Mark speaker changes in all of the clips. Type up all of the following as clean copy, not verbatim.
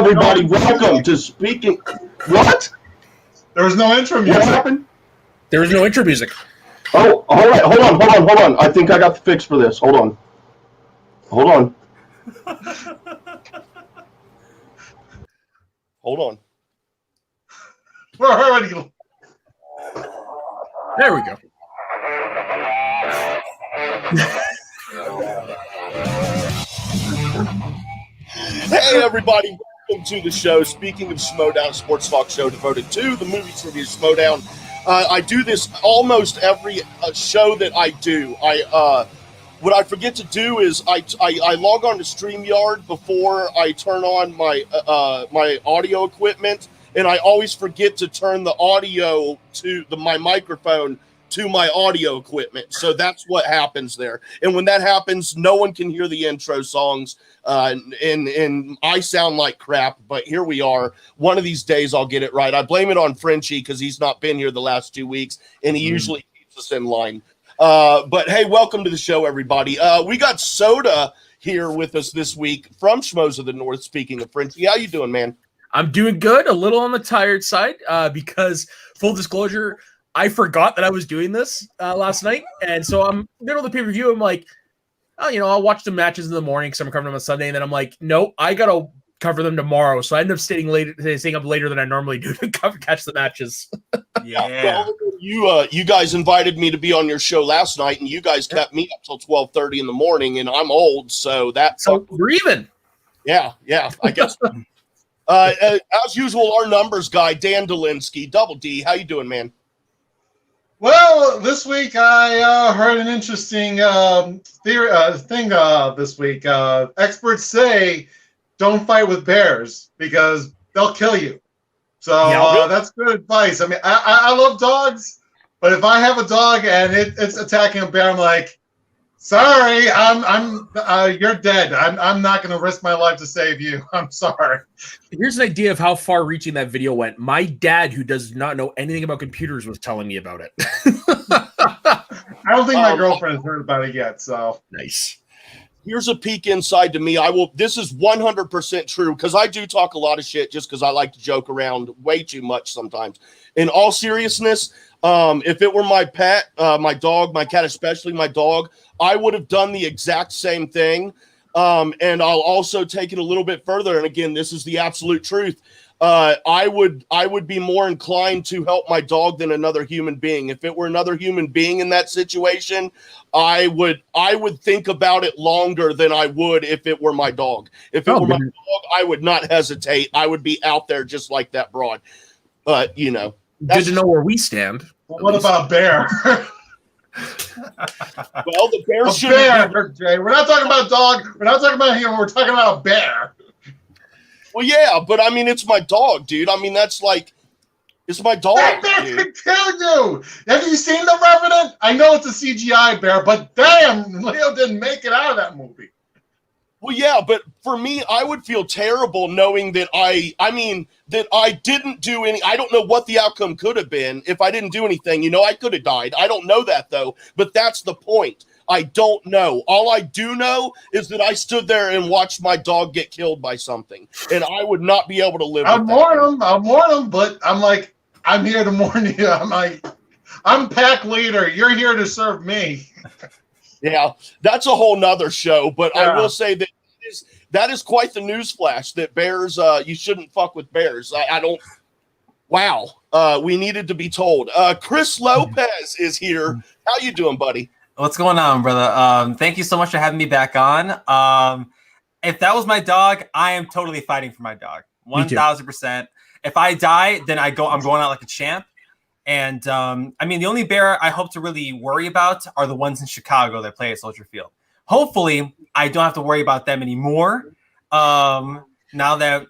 Speaker 1: everybody. Welcome to Speaking. What?
Speaker 2: There was no intro music.
Speaker 1: What happened?
Speaker 3: There was no intro music.
Speaker 1: Oh, all right. Hold on. I think I got the fix for this. Hold on. Hold on.
Speaker 3: There we go.
Speaker 4: Hey, everybody. Welcome to the show. Speaking of Schmoedown, sports talk show devoted to the movie trivia Schmoedown. I do this almost every show that I do. What I forget to do is I log on to StreamYard before I turn on my my audio equipment, and I always forget to turn the audio to my microphone to my audio equipment. So that's what happens there. And when that happens, no one can hear the intro songs. And I sound like crap, but here we are. One of these days I'll get it right. I blame it on Frenchie because he's not been here the last 2 weeks, and he usually keeps us in line. But hey, welcome to the show, everybody. We got Soda here with us this week from Schmoes of the North. Speaking of Frenchie, how you doing, man?
Speaker 3: I'm doing good. A little on the tired side because, full disclosure, I forgot that I was doing this last night, and so I'm middle of the pay-per-view. I'm like, oh, I'll watch the matches in the morning because I'm covering them on Sunday, and then I'm like, nope, I gotta cover them tomorrow. So I end up staying up later than I normally do to catch the matches.
Speaker 4: Yeah. Well, you guys invited me to be on your show last night, and you guys kept me up till 12:30 in the morning, and I'm old, so
Speaker 3: we're even.
Speaker 4: Yeah, I guess. As usual, our numbers guy, Dan Dolinsky, Double D. How you doing, man?
Speaker 2: Well, this week I heard an interesting thing this week. Experts say don't fight with bears because they'll kill you. So that's good advice. I mean, I love dogs, but if I have a dog and it's attacking a bear, I'm like, sorry, you're dead. I'm not going to risk my life to save you. I'm sorry.
Speaker 3: Here's an idea of how far-reaching that video went. My dad, who does not know anything about computers, was telling me about it.
Speaker 2: I don't think my girlfriend has heard about it yet. So
Speaker 3: nice.
Speaker 4: Here's a peek inside to me. This is 100% true because I do talk a lot of shit just because I like to joke around way too much sometimes. In all seriousness, if it were my pet, my dog, my cat, especially my dog, I would have done the exact same thing. And I'll also take it a little bit further. And again, this is the absolute truth. I would be more inclined to help my dog than another human being. If it were another human being in that situation, I would think about it longer than I would if it were my dog. If it were my dog, I would not hesitate. I would be out there just like that broad. But
Speaker 3: good to know where we stand.
Speaker 2: What about a bear?
Speaker 4: Well, the bear should.
Speaker 2: Jay. We're not talking about dog. We're not talking about him. We're talking about a bear.
Speaker 4: Well, yeah, but I mean, it's my dog, dude. I mean, it's my dog.
Speaker 2: That bear could kill you. Have you seen The Revenant? I know it's a CGI bear, but damn, Leo didn't make it out of that movie.
Speaker 4: Well, yeah, but for me, I would feel terrible knowing that that I didn't do any. I don't know what the outcome could have been if I didn't do anything. I could have died. I don't know that, though. But that's the point. I don't know. All I do know is that I stood there and watched my dog get killed by something, and I would not be able to live with that.
Speaker 2: I'll warn him, but I'm like, I'm here to warn you. I'm like, I'm pack leader. You're here to serve me.
Speaker 4: Yeah, that's a whole nother show, but yeah. I will say that is quite the news flash that bears, you shouldn't fuck with bears. Wow. We needed to be told. Chris Lopez is here. How you doing, buddy?
Speaker 5: What's going on, brother? Thank you so much for having me back on. If that was my dog, I am totally fighting for my dog. 1,000%. If I die, then I'm going out like a champ. And the only bear I hope to really worry about are the ones in Chicago that play at Soldier Field. Hopefully, I don't have to worry about them anymore. Now that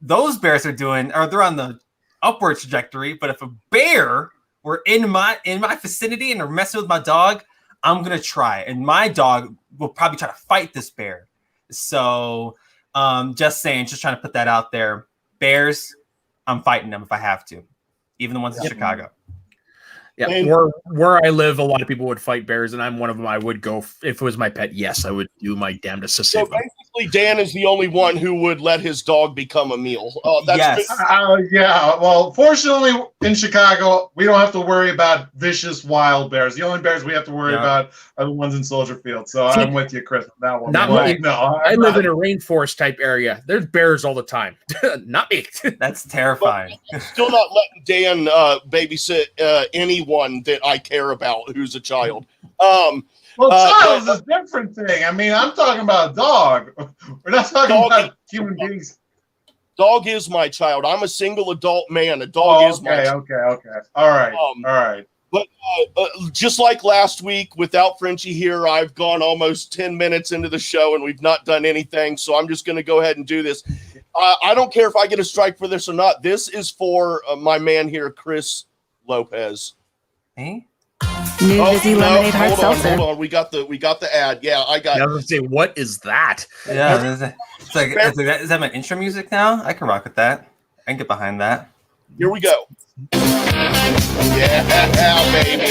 Speaker 5: those bears they're on the upward trajectory. But if a bear were in my vicinity and are messing with my dog, I'm gonna try, and my dog will probably try to fight this bear. So, just saying, just trying to put that out there. Bears, I'm fighting them if I have to, even the ones in Chicago.
Speaker 3: Yeah, where I live, a lot of people would fight bears, and I'm one of them. I would go if it was my pet. Yes, I would do my damnedest to save them.
Speaker 4: Dan is the only one who would let his dog become a meal. That's
Speaker 5: Yes.
Speaker 2: Yeah. Well, fortunately, in Chicago, we don't have to worry about vicious wild bears. The only bears we have to worry about are the ones in Soldier Field. So I'm with you, Chris, on that one.
Speaker 3: Not
Speaker 2: But
Speaker 3: me.
Speaker 2: no,
Speaker 3: I live in a rainforest type area. There's bears all the time. Not me.
Speaker 5: That's terrifying.
Speaker 4: I'm still not letting Dan babysit anyone that I care about who's a child.
Speaker 2: Well, child is a different thing. I mean, I'm talking about a dog. We're not talking about human beings.
Speaker 4: Dog is my child. I'm a single adult man. A dog is my child.
Speaker 2: Okay. All right.
Speaker 4: But just like last week, without Frenchie here, I've gone almost 10 minutes into the show and we've not done anything. So I'm just going to go ahead and do this. I don't care if I get a strike for this or not. This is for my man here, Chris Lopez.
Speaker 5: Hey?
Speaker 6: New Vizzy Lemonade Hard Seltzer.
Speaker 4: Hold on. We got the ad. Yeah, I got.
Speaker 3: I was gonna say, what is that?
Speaker 5: Yeah, is that my intro music now? I can rock with that. I can get behind that.
Speaker 4: Here we go. Yeah, baby.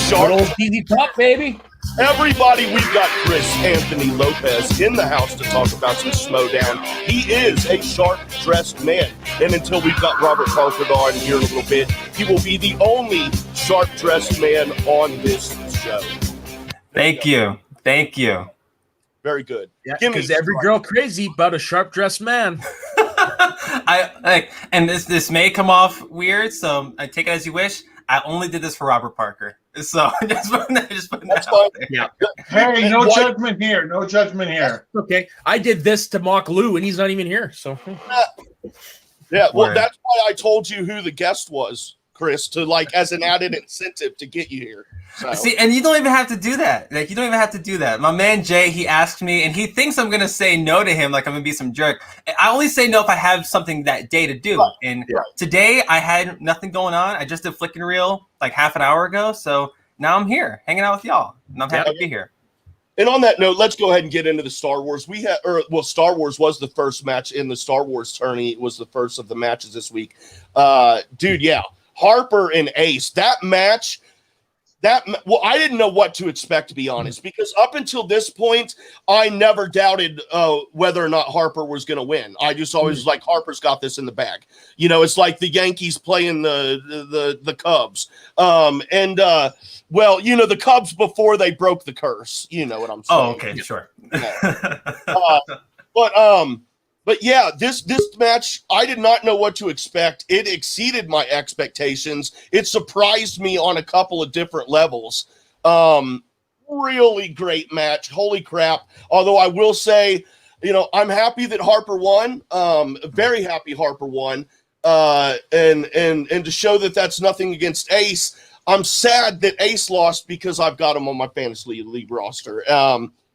Speaker 3: Good old TV Pop, baby.
Speaker 4: Everybody, we've got Chris Anthony Lopez in the house to talk about some Schmoedown. He is a sharp-dressed man, and until we've got Robert Parker on here in a little bit, he will be the only sharp-dressed man on this show.
Speaker 5: Thank you.
Speaker 4: Very good.
Speaker 3: Yeah, because every girl crazy about a sharp-dressed man.
Speaker 5: And this may come off weird, so I take it as you wish. I only did this for Robert Parker. So just putting that out there.
Speaker 3: Yeah.
Speaker 2: Hey, no judgment here. No judgment here.
Speaker 3: Okay. I did this to mock Lou, and he's not even here. So
Speaker 4: yeah, well, that's why I told you who the guest was, Chris, to as an added incentive to get you here. So.
Speaker 5: See, and you don't even have to do that. You don't even have to do that. My man Jay, he asked me, and he thinks I'm gonna say no to him, like I'm gonna be some jerk. I only say no if I have something that day to do. Right. And today I had nothing going on. I just did Flickin' Reel like half an hour ago, so now I'm here hanging out with y'all, and I'm happy to be here.
Speaker 4: And on that note, let's go ahead and get into the Star Wars. Star Wars was the first match in the Star Wars tourney. It was the first of the matches this week. Dude, yeah, Harper and Ace. That match. I didn't know what to expect, to be honest, because up until this point, I never doubted whether or not Harper was going to win. I just always was like, Harper's got this in the bag. You know, it's like the Yankees playing the Cubs. The Cubs before they broke the curse. You know what I'm saying?
Speaker 5: Oh, okay, sure.
Speaker 4: But yeah, this match, I did not know what to expect. It exceeded my expectations. It surprised me on a couple of different levels. Really great match. Holy crap. Although I will say, I'm happy that Harper won. Very happy Harper won. And to show that that's nothing against Ace, I'm sad that Ace lost because I've got him on my fantasy league roster.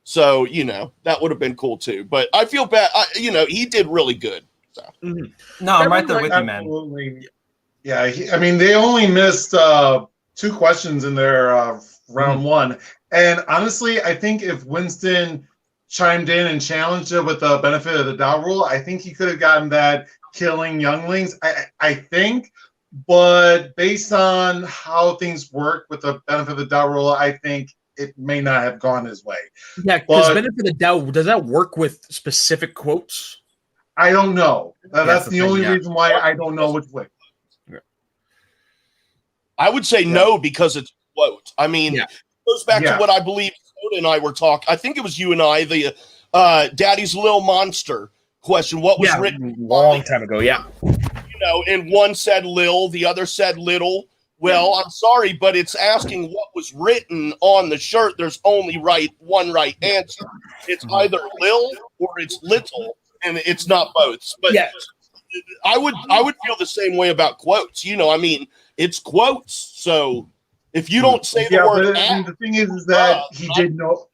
Speaker 4: So, that would have been cool too. But I feel bad. He did really good. So.
Speaker 5: Mm-hmm. No, I'm right there with you, man.
Speaker 2: Absolutely. Yeah, they only missed 2 questions in their round one. And honestly, I think if Winston chimed in and challenged it with the benefit of the doubt rule, I think he could have gotten that killing younglings. I think. But based on how things work with the benefit of the doubt rule, I think it may not have gone his way.
Speaker 3: Yeah, because benefit of the doubt, does that work with specific quotes?
Speaker 2: I don't know. That's the only reason why I don't know which way.
Speaker 4: I would say no because it's a quote. I mean, it goes back to what I believe Soda and I were talking. I think it was you and I, the Daddy's Little Monster question. What was written
Speaker 3: a long time ago,
Speaker 4: and one said Lil, the other said Little. Well, I'm sorry, but it's asking what was written on the shirt. There's only one right answer. It's either Lil or it's Little, and it's not both. But I would feel the same way about quotes. It's quotes. So if you don't say the word,
Speaker 2: the thing is that he did know.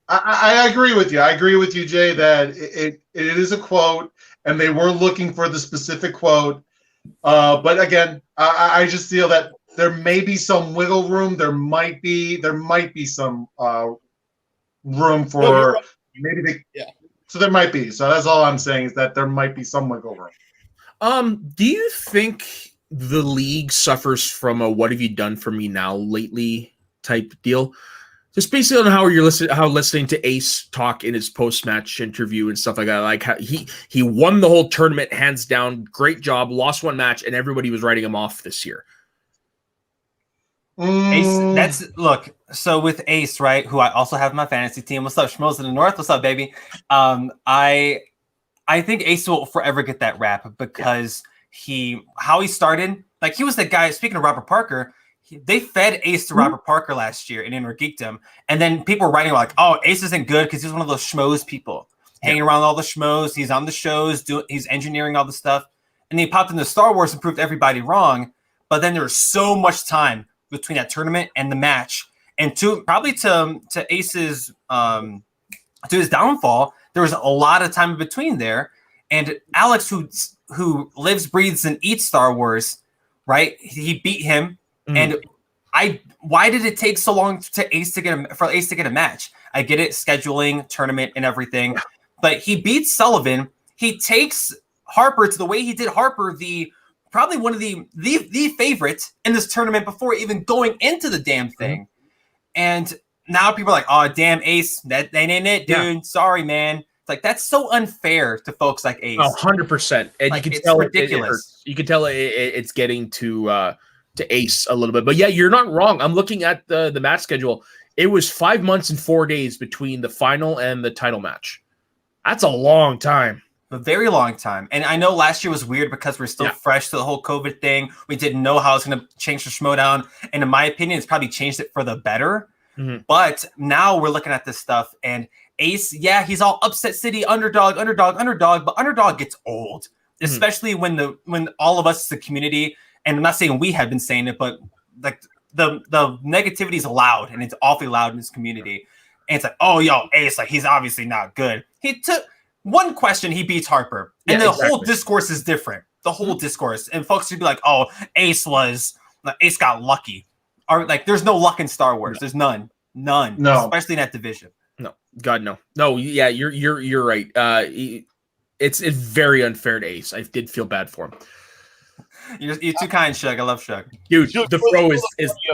Speaker 2: I agree with you. I agree with you, Jay, that it is a quote, and they were looking for the specific quote. But again, I just feel that there may be some wiggle room. There might be some room for maybe So there might be. So that's all I'm saying is that there might be some wiggle room.
Speaker 3: Do you think the league suffers from a "what have you done for me now lately" type deal? Just based on how listening to Ace talk in his post-match interview and stuff like that, like how he won the whole tournament hands down, great job, lost one match, and everybody was writing him off this year.
Speaker 5: Ace, so with Ace, right, who I also have in my fantasy team. What's up, Schmoes in the North? What's up, baby? I think Ace will forever get that rap because how he started, like he was the guy, speaking of Robert Parker, they fed Ace to Robert Parker last year in Inner Geekdom, and then people were writing like, "Oh, Ace isn't good because he's one of those schmoes people, hanging around all the schmoes. He's on the shows, he's engineering all the stuff." And he popped into Star Wars and proved everybody wrong. But then there was so much time between that tournament and the match, and to Ace's to his downfall, there was a lot of time in between there. And Alex, who lives, breathes, and eats Star Wars, right? He beat him. And why did it take so long for Ace to get a match? I get it, scheduling, tournament, and everything, but he beats Sullivan. He takes Harper to the way he did Harper, probably one of the favorite in this tournament before even going into the damn thing. And now people are like, "Oh, damn, Ace, that ain't it, dude. Yeah. Sorry, man." It's like that's so unfair to folks like Ace.
Speaker 3: 100%, and
Speaker 5: like,
Speaker 3: you can tell
Speaker 5: ridiculous.
Speaker 3: You can tell it's getting to Ace a little bit, but yeah, you're not wrong. I'm looking at the match schedule. It was 5 months and 4 days between the final and the title match. That's a long time.
Speaker 5: A very long time. And I know last year was weird because we're still fresh to the whole COVID thing. We didn't know how it's going to change the Schmoedown. And in my opinion, it's probably changed it for the better. But now we're looking at this stuff, and Ace, he's all upset city, underdog, but underdog gets old, especially when all of us, the community, and I'm not saying we have been saying it, but like the negativity is loud, and it's awfully loud in this community. And it's like, "Oh, yo, Ace, like he's obviously not good." He took one question, he beats Harper, and the whole discourse is different. The whole discourse, and folks would be like, "Oh, Ace got lucky," or like, "There's no luck in Star Wars. There's none, especially in that division."
Speaker 3: No, God, no. Yeah, you're right. It's very unfair to Ace. I did feel bad for him.
Speaker 5: You're too kind, Shug. I love Shug.
Speaker 3: Dude, the Fro is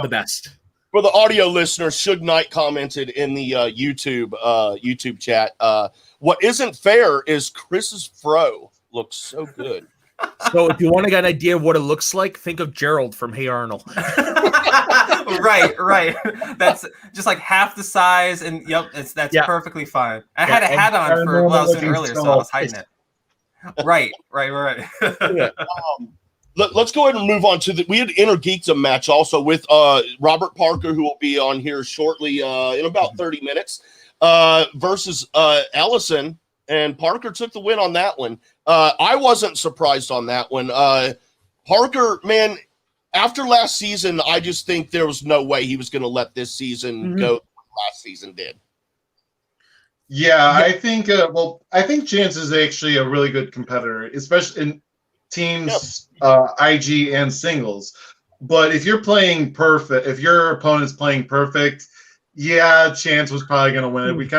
Speaker 3: the best.
Speaker 4: For the audio listeners, Shug Knight commented in the YouTube chat. What isn't fair is Chris's Fro looks so good.
Speaker 3: So if you want to get an idea of what it looks like, think of Gerald from Hey Arnold.
Speaker 5: Right. That's just like half the size, and that's perfectly fine. I had a hat on for what I was doing earlier, so I was hiding it. Right.
Speaker 4: Yeah. Let's go ahead and move on to we had Inner Geekdom match also with Robert Parker, who will be on here shortly in about 30 minutes, versus Ellison, and Parker took the win on that one. I wasn't surprised on that one. Parker, man, after last season, I just think there was no way he was going to let this season go like last season did.
Speaker 2: Yeah, I think Chance is actually a really good competitor, especially in teams, IG and singles. But if you're playing perfect, if your opponent's playing perfect, Chance was probably going to win it.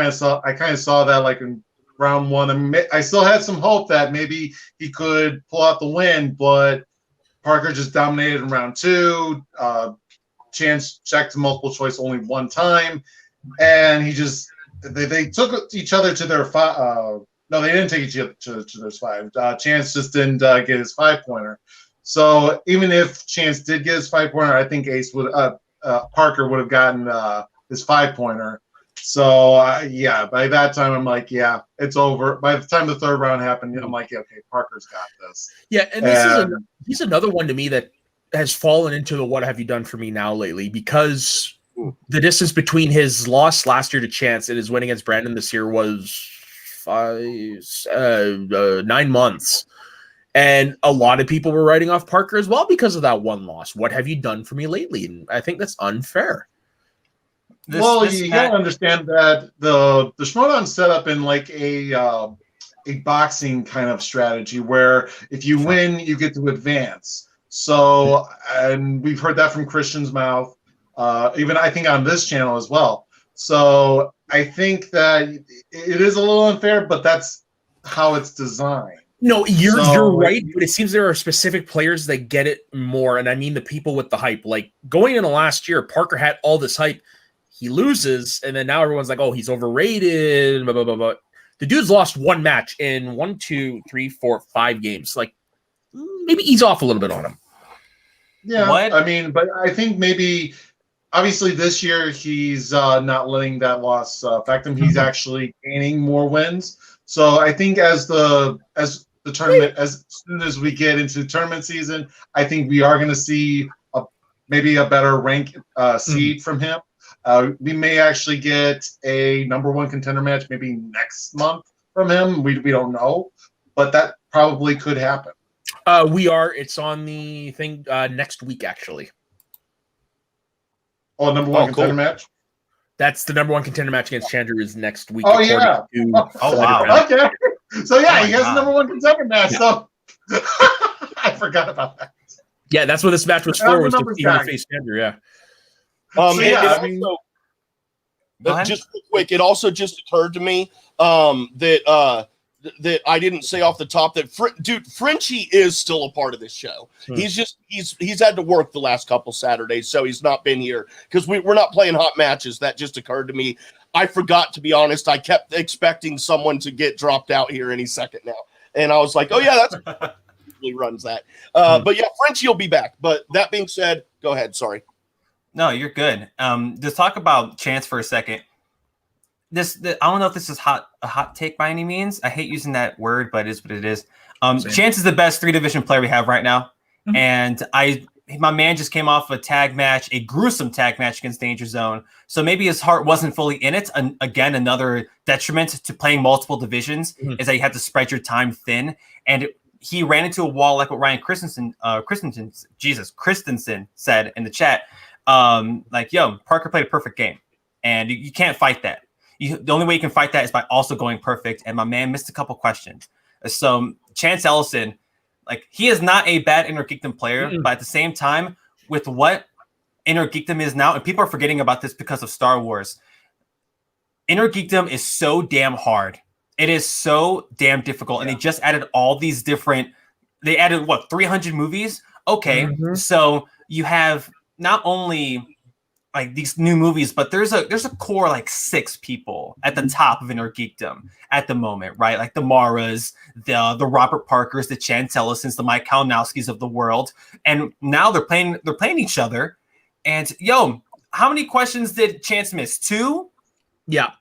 Speaker 2: I kind of saw that like in round one. I still had some hope that maybe he could pull out the win, but Parker just dominated in round two. Chance checked multiple choice only one time, and they took each other to their five. No, they didn't take each other to their five. Chance just didn't get his 5-pointer. So even if Chance did get his 5-pointer, I think Parker would have gotten his 5-pointer. So by that time I'm like, it's over. By the time the third round happened, I'm like, okay, Parker's got this.
Speaker 3: Yeah, and he's another one to me that has fallen into the "what have you done for me now" lately, because the distance between his loss last year to Chance and his win against Brandon this year was 9 months. And a lot of people were writing off Parker as well because of that one loss. What have you done for me lately? And I think that's unfair.
Speaker 2: You gotta understand that the Schmoedown's set up in like a boxing kind of strategy where if you win, you get to advance. So, and we've heard that from Christian's mouth, even I think on this channel as well. So I think that it is a little unfair, but that's how it's designed.
Speaker 3: No, you're right, but it seems there are specific players that get it more, and I mean the people with the hype. Like going into last year, Parker had all this hype. he loses, and then now everyone's like, oh, he's overrated. Blah, blah, blah, blah. The dude's lost one match in 1, 2, 3, 4, 5 games. Like, maybe ease off a little bit on him.
Speaker 2: Yeah,
Speaker 5: What?
Speaker 2: I mean, but I think maybe, obviously this year he's not letting that loss affect him. He's actually gaining more wins. So I think as the tournament, as soon as we get into tournament season, I think we are going to see maybe a better rank seed from him. We may actually get a number 1 contender match maybe next month from him. We don't know, but that probably could happen.
Speaker 3: It's on the thing next week, actually.
Speaker 2: Oh, number 1 contender match?
Speaker 3: That's the number 1 contender match against Chandru is next week.
Speaker 2: Oh, yeah.
Speaker 5: Wow.
Speaker 2: Okay. So, yeah, he has
Speaker 5: God.
Speaker 2: the number 1 contender match. Yeah. So, I forgot about that.
Speaker 3: Yeah, that's what this match was for, was to see him face Chandru, yeah.
Speaker 4: Just real quick, it also just occurred to me that I didn't say off the top that Frenchie is still a part of this show. He's had to work the last couple Saturdays, so he's not been here because we're not playing hot matches. That just occurred to me. I forgot, to be honest. I kept expecting someone to get dropped out here any second now, and I was like, oh yeah, that's he runs that. But yeah, Frenchie will be back. But that being said, go ahead. Sorry.
Speaker 5: No, you're good. Just talk about Chance for a second. I don't know if this is a hot take by any means. I hate using that word, but it is what it is. Chance is the best 3-division player we have right now. Mm-hmm. And my man just came off a tag match, a gruesome tag match against Danger Zone. So maybe his heart wasn't fully in it. Again, another detriment to playing multiple divisions is that you have to spread your time thin. And he ran into a wall like what Ryan Christensen said in the chat. Like, yo, Parker played a perfect game. And you can't fight that. The only way you can fight that is by also going perfect. And my man missed a couple questions. So Chance Ellison, like, he is not a bad Inner Geekdom player, but at the same time, with what Inner Geekdom is now, and people are forgetting about this because of Star Wars, Inner Geekdom is so damn hard. It is so damn difficult. And they just added all these different, they added 300 movies? Okay. So you have not only like these new movies, but there's a core like 6 people at the top of Inner Geekdom at the moment, right? Like the Maras, the Robert Parkers, the Chance Ellisons, the Mike Kalinowskis of the world, and now they're playing each other. And yo, how many questions did Chance miss? 2?
Speaker 3: Yeah,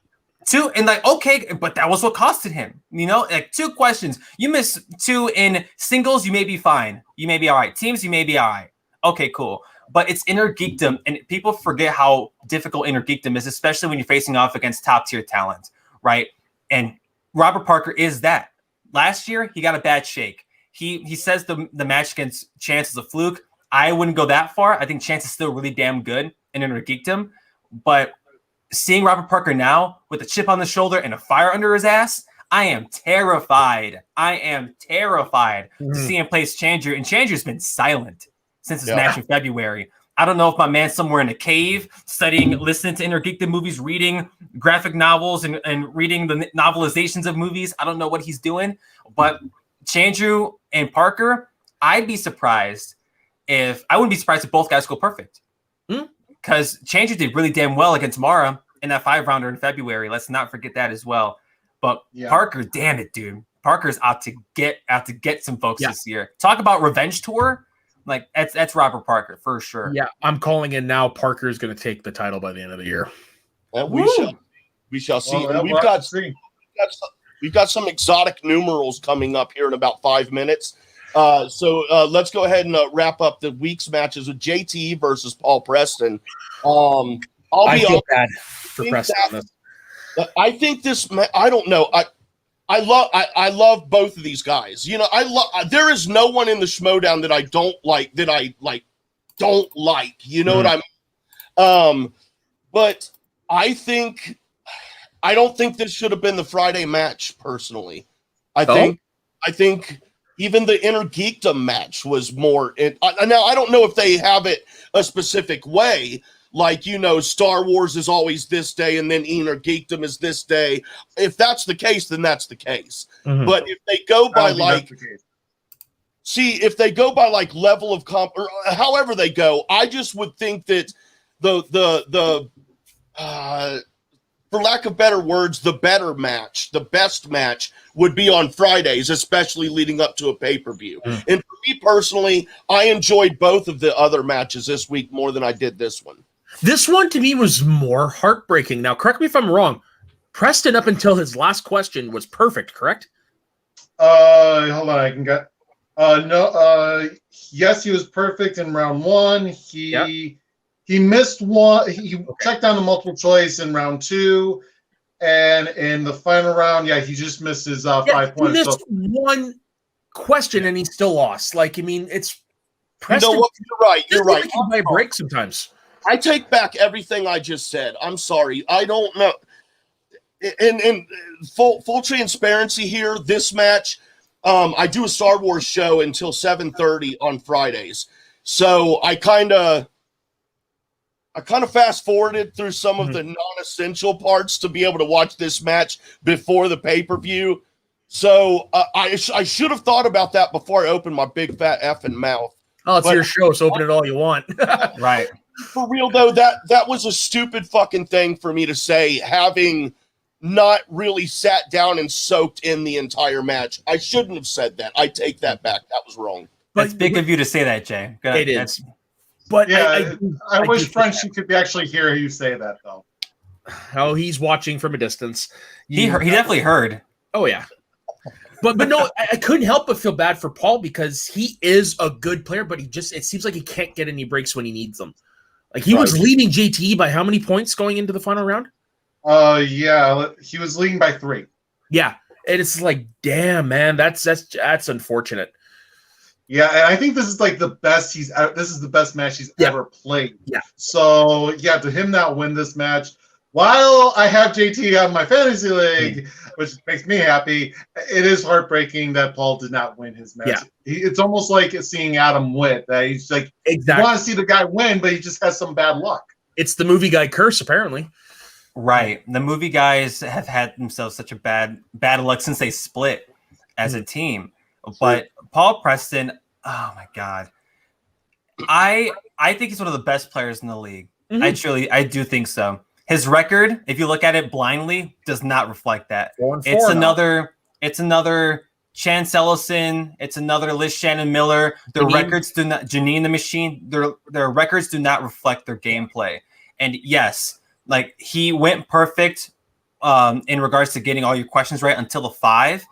Speaker 5: 2, and like, okay, but that was what costed him. You know, like 2 questions. You miss 2 in singles, you may be fine. You may be all right. Teams, you may be all right. Okay, cool. But it's Inner Geekdom, and people forget how difficult Inner Geekdom is, especially when you're facing off against top-tier talent, right? And Robert Parker is that. Last year, he got a bad shake. He says the match against Chance is a fluke. I wouldn't go that far. I think Chance is still really damn good in Inner Geekdom. But seeing Robert Parker now with a chip on the shoulder and a fire under his ass, I am terrified. To see him place Chandru, and Chandru's been silent since his match in February. I don't know if my man's somewhere in a cave studying, listening to Inner Geekdom movies, reading graphic novels and reading the novelizations of movies. I don't know what he's doing, but Chandru and Parker, I wouldn't be surprised if both guys go perfect. Because Chandru did really damn well against Mara in that 5-rounder in February. Let's not forget that as well. But Parker, damn it, dude. Parker's out to get some folks this year. Talk about revenge tour. Like, that's Robert Parker for sure. Yeah,
Speaker 3: I'm calling in now. Parker's going to take the title by the end of the year.
Speaker 4: We shall see. Well, and we've got some exotic numerals coming up here in about 5 minutes. So let's go ahead and wrap up the week's matches with JT versus Paul Preston. I feel
Speaker 3: bad for Preston on this.
Speaker 4: I think this. I don't know. I love both of these guys. You know, there is no one in the Schmoedown that I don't like. You know what I mean? But I don't think this should have been the Friday match. Personally, I think even the Inner Geekdom match was more. Now I don't know if they have it a specific way. Like, you know, Star Wars is always this day, and then Inner Geekdom is this day. If that's the case, then that's the case. But if they go by if they go by like level of comp or however they go, I just would think that the for lack of better words, the better match, the best match would be on Fridays, especially leading up to a pay-per-view. And for me personally, I enjoyed both of the other matches this week more than I did this one.
Speaker 3: This one to me was more heartbreaking. Now, correct me if I'm wrong. Preston, up until his last question, was perfect, correct?
Speaker 2: Hold on, I can get. Yes, he was perfect in round one. He missed one. He checked down the multiple choice in round two, and in the final round, he just missed his 5 points.
Speaker 3: He missed one question and he still lost. Like, I mean, it's Preston.
Speaker 4: You know what? You're right. You're right.
Speaker 3: Like he might break sometimes.
Speaker 4: I take back everything I just said. I'm sorry. I don't know. In full transparency here, this match, I do a Star Wars show until 7:30 on Fridays. So I kind of fast forwarded through some of the non-essential parts to be able to watch this match before the pay-per-view. So I should have thought about that before I opened my big fat effing mouth.
Speaker 3: Oh, it's your show, so open it all you want.
Speaker 5: Right.
Speaker 4: For real though, that was a stupid fucking thing for me to say, having not really sat down and soaked in the entire match. I shouldn't have said that. I take that back. That was wrong.
Speaker 5: That's big of you to say that, Jay.
Speaker 3: It is. But
Speaker 2: I wish Frenchie could actually hear you say that, though.
Speaker 3: Oh, he's watching from a distance.
Speaker 5: He definitely heard.
Speaker 3: Oh, yeah. But no, I couldn't help but feel bad for Paul because he is a good player, but it seems like he can't get any breaks when he needs them. Like he was leading JTE by how many points going into the final round?
Speaker 2: He was leading by 3.
Speaker 3: Yeah, and it's like, damn, man, that's unfortunate.
Speaker 2: Yeah, and I think this is like the best this is the best match he's ever played.
Speaker 3: Yeah.
Speaker 2: So to him not win this match, while I have JT on my fantasy league, which makes me happy, it is heartbreaking that Paul did not win his match.
Speaker 3: Yeah.
Speaker 2: It's almost like seeing Adam Witt. That he's like,
Speaker 3: exactly.
Speaker 2: You want to see the guy win, but he just has some bad luck.
Speaker 3: It's the movie guy curse, apparently.
Speaker 5: Right. The movie guys have had themselves such a bad luck since they split as a team. But Paul Preston, oh my God. I think he's one of the best players in the league. I do think so. His record, if you look at it blindly, does not reflect that. It's another Chance Ellison, it's another Liz Shannon Miller. Their records do not Janine the Machine, their records do not reflect their gameplay. And yes, like he went perfect in regards to getting all your questions right until the 5.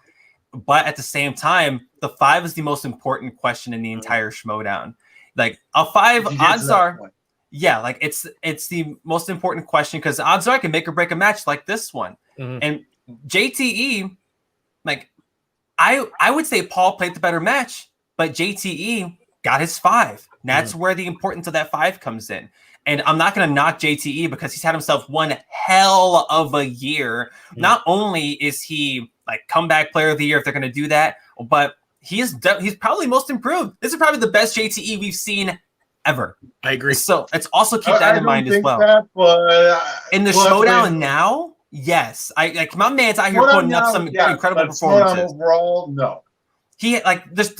Speaker 5: But at the same time, the 5 is the most important question in the entire Schmoedown. Like a 5, odds are, like it's the most important question because odds are I can make or break a match like this one. And JTE, like I would say Paul played the better match, but JTE got his 5. That's where the importance of that 5 comes in. And I'm not going to knock JTE because he's had himself one hell of a year. Not only is he like comeback player of the year if they're going to do that, but he's probably most improved. This is probably the best JTE we've seen ever.
Speaker 3: I agree.
Speaker 5: So let's also keep that in mind as well. In the Schmoedown now, yes. My man's out here putting up some incredible performances.
Speaker 2: Overall, no.
Speaker 5: He like this.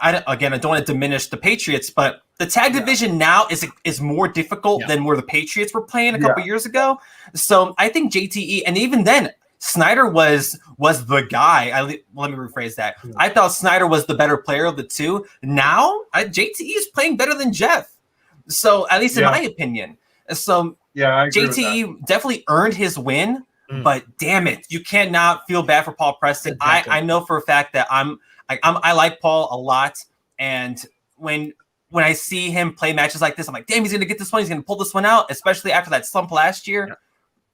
Speaker 5: I don't want to diminish the Patriots, but the tag division now is more difficult than where the Patriots were playing a couple years ago. So I think JTE, and even then, Snyder was the guy. Let me rephrase that. I thought Snyder was the better player of the two. Now JTE is playing better than Jeff. So at least in my opinion. So
Speaker 2: I agree
Speaker 5: JTE definitely earned his win. But damn it, you cannot feel bad for Paul Preston. Exactly. I know for a fact that I like Paul a lot, and when I see him play matches like this, I'm like, damn, he's gonna get this one. He's gonna pull this one out, especially after that slump last year. Yeah.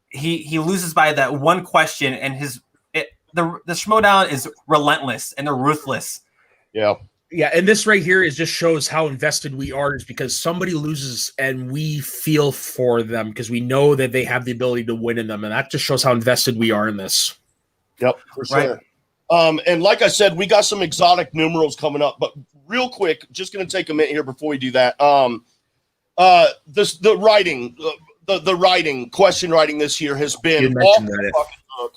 Speaker 5: He loses by that one question, and the Schmoedown is relentless and they're ruthless.
Speaker 3: Yeah, and this right here just shows how invested we are, is because somebody loses and we feel for them because we know that they have the ability to win in them, and that just shows how invested we are in this.
Speaker 4: Yep, for sure. And like I said, we got some exotic numerals coming up, but real quick, just going to take a minute here before we do that. The writing, question writing this year has been off the fucking hook.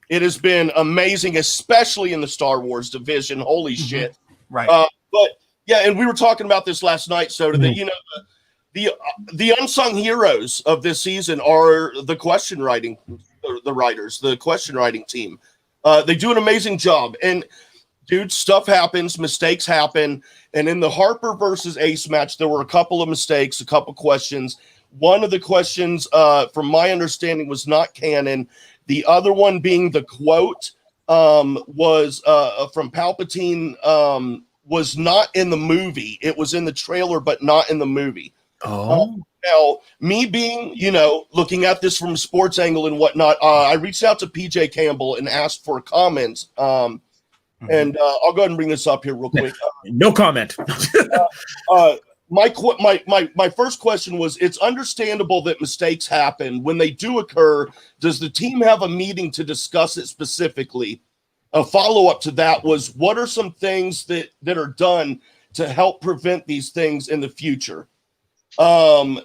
Speaker 4: It has been amazing, especially in the Star Wars division. Holy shit.
Speaker 5: Right.
Speaker 4: But yeah, and we were talking about this last night, so that the unsung heroes of this season are the question writing, the writers, the question writing team. They do an amazing job. And dude, stuff happens, mistakes happen. And in the Harper versus Ace match, there were a couple of mistakes, a couple questions. One of the questions, from my understanding, was not canon. The other one being the quote was from Palpatine, was not in the movie. It was in the trailer, but not in the movie.
Speaker 3: Oh.
Speaker 4: Now, me being, looking at this from a sports angle and whatnot, I reached out to PJ Campbell and asked for comments. And I'll go ahead and bring this up here real quick.
Speaker 3: No comment.
Speaker 4: My first question was, it's understandable that mistakes happen. When they do occur, does the team have a meeting to discuss it specifically? A follow-up to that was, what are some things that are done to help prevent these things in the future? And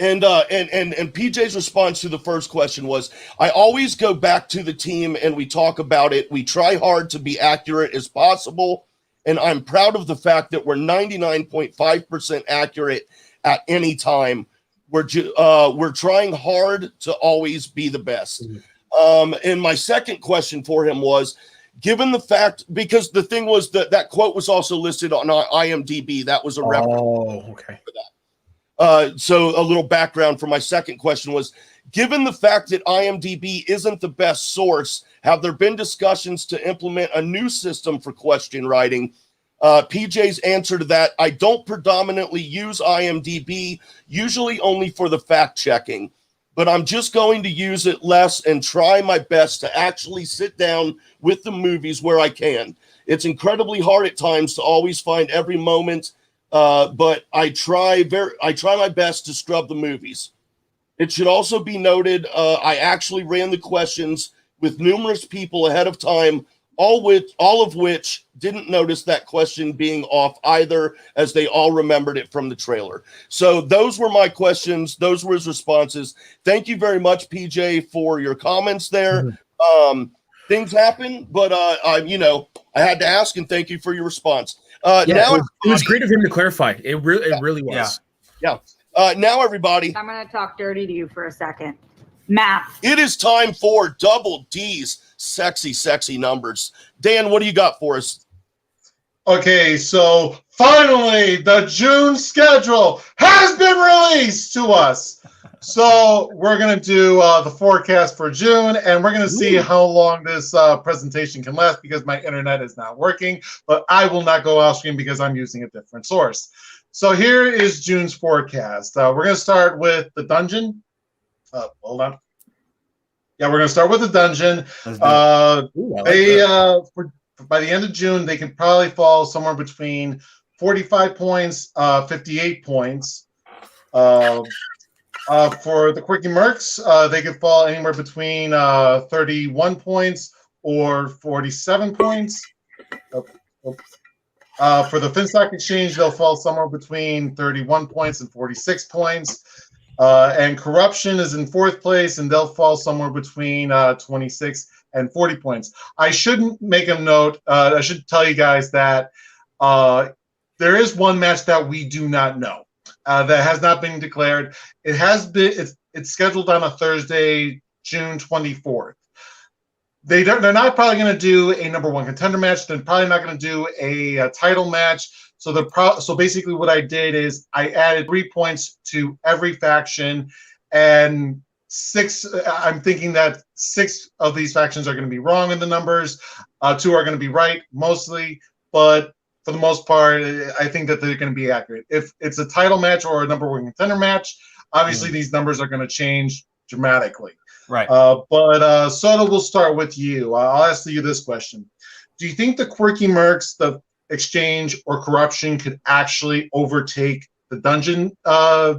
Speaker 4: PJ's response to the first question was, I always go back to the team and we talk about it. We try hard to be accurate as possible. And I'm proud of the fact that we're 99.5% accurate at any time. We're trying hard to always be the best. And my second question for him was, given the fact, because the thing was that quote was also listed on IMDb. That was a reference.
Speaker 3: Oh, okay.
Speaker 4: For that. So a little background for my second question was, given the fact that IMDb isn't the best source, have there been discussions to implement a new system for question writing? PJ's answer to that, I don't predominantly use IMDb, usually only for the fact checking, but I'm just going to use it less and try my best to actually sit down with the movies where I can. It's incredibly hard at times to always find every moment, but I try my best to scrub the movies. It should also be noted, I actually ran the questions with numerous people ahead of time, all of which didn't notice that question being off either, as they all remembered it from the trailer. So those were my questions. Those were his responses. Thank you very much, PJ, for your comments there. Things happen, but I had to ask, and thank you for your response. Now
Speaker 3: it was great of him to clarify. It really was.
Speaker 4: Yeah. Now, everybody,
Speaker 7: I'm going to talk dirty to you for a second. Math.
Speaker 4: it is time for Double D's sexy numbers. Dan, what do you got for us?
Speaker 2: Okay, so finally, the June schedule has been released to us. So we're going to do the forecast for June, and we're going to see how long this presentation can last, because my internet is not working, but I will not go off screen because I'm using a different source. So here is June's forecast. We're going to start with the dungeon. Hold on. Yeah, we're going to start with the dungeon. By the end of June, they can probably fall somewhere between 45 points, 58 points. For the Quickie Mercs, they could fall anywhere between 31 points or 47 points. For the Finstock Exchange, they'll fall somewhere between 31 points and 46 points. And Corruption is in fourth place, and they'll fall somewhere between 26 and 40 points. I shouldn't make a note. I should tell you guys that there is one match that we do not know that has not been declared. It has been. It's scheduled on a Thursday, June 24th. They're not probably going to do a number one contender match. They're probably not going to do a title match. So basically what I did is I added 3 points to every faction, and I'm thinking that 6 of these factions are going to be wrong in the numbers. 2 are going to be right mostly, but for the most part, I think that they're going to be accurate. If it's a title match or a number one contender match, obviously these numbers are going to change dramatically.
Speaker 5: Right.
Speaker 2: But Soto, we'll start with you. I'll ask you this question. Do you think the Quirky Mercs, the Exchange, or Corruption could actually overtake the Dungeon by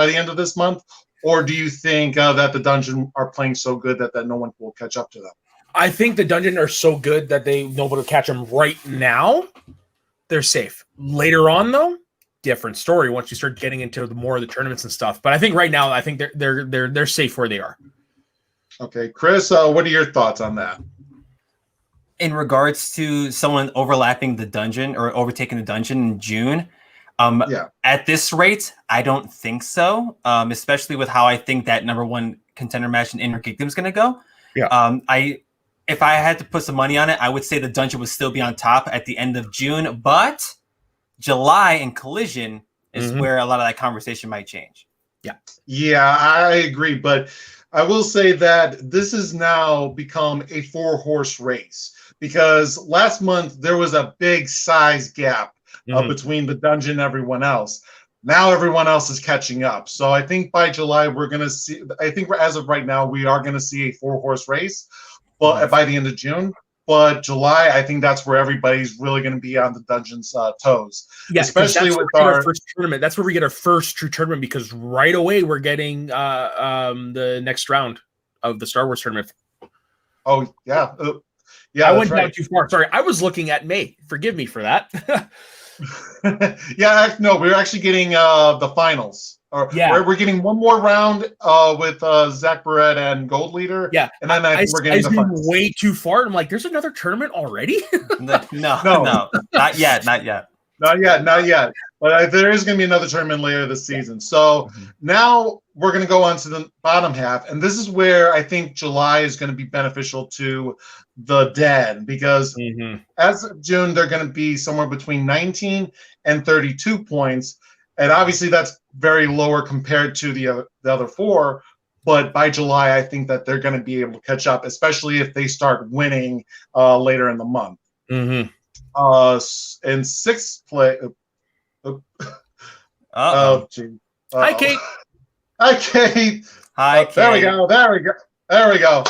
Speaker 2: the end of this month? Or do you think that the Dungeon are playing so good that no one will catch up to them?
Speaker 3: I think the Dungeon are so good that nobody will catch them right now. They're safe. Later on, though, different story once you start getting into more of the tournaments and stuff. But I think right now, I think they're safe where they are.
Speaker 2: Okay, Chris, what are your thoughts on that?
Speaker 5: In regards to someone overlapping the dungeon or overtaking the dungeon in June, At this rate, I don't think so. Especially with how I think that number one contender match in Inner Kingdom is going to go.
Speaker 3: Yeah.
Speaker 5: If I had to put some money on it, I would say the dungeon would still be on top at the end of June, but July and Collision is where a lot of that conversation might change.
Speaker 2: Yeah, I agree. But I will say that this has now become a 4-horse race because last month there was a big size gap between the dungeon and everyone else. Now everyone else is catching up. So I think by July we're going to see, I think as of right now, we are going to see a 4-horse race. But by the end of June, but July, I think that's where everybody's really going to be on the dungeon's toes.
Speaker 3: Yeah,
Speaker 2: especially with our
Speaker 3: first tournament. That's where we get our first true tournament because right away we're getting the next round of the Star Wars tournament.
Speaker 2: Oh yeah, yeah.
Speaker 3: I went down too far. Sorry, I was looking at May. Forgive me for that.
Speaker 2: Yeah, no, we're actually getting the finals. We're getting one more round with Zach Barrett and Gold Leader.
Speaker 3: Yeah,
Speaker 2: and then I think we're getting the finals.
Speaker 3: Way too far. I'm like, there's another tournament already.
Speaker 5: No, not yet.
Speaker 2: Not yet. But there is going to be another tournament later this season. So now we're going to go on to the bottom half, and this is where I think July is going to be beneficial to the Den because as of June they're going to be somewhere between 19 and 32 points. And obviously, that's very lower compared to the other 4. But by July, I think that they're going to be able to catch up, especially if they start winning later in the month. In 6th place.
Speaker 3: Hi, Kate.
Speaker 2: Hi, Kate.
Speaker 5: Hi, Kate.
Speaker 2: There we go.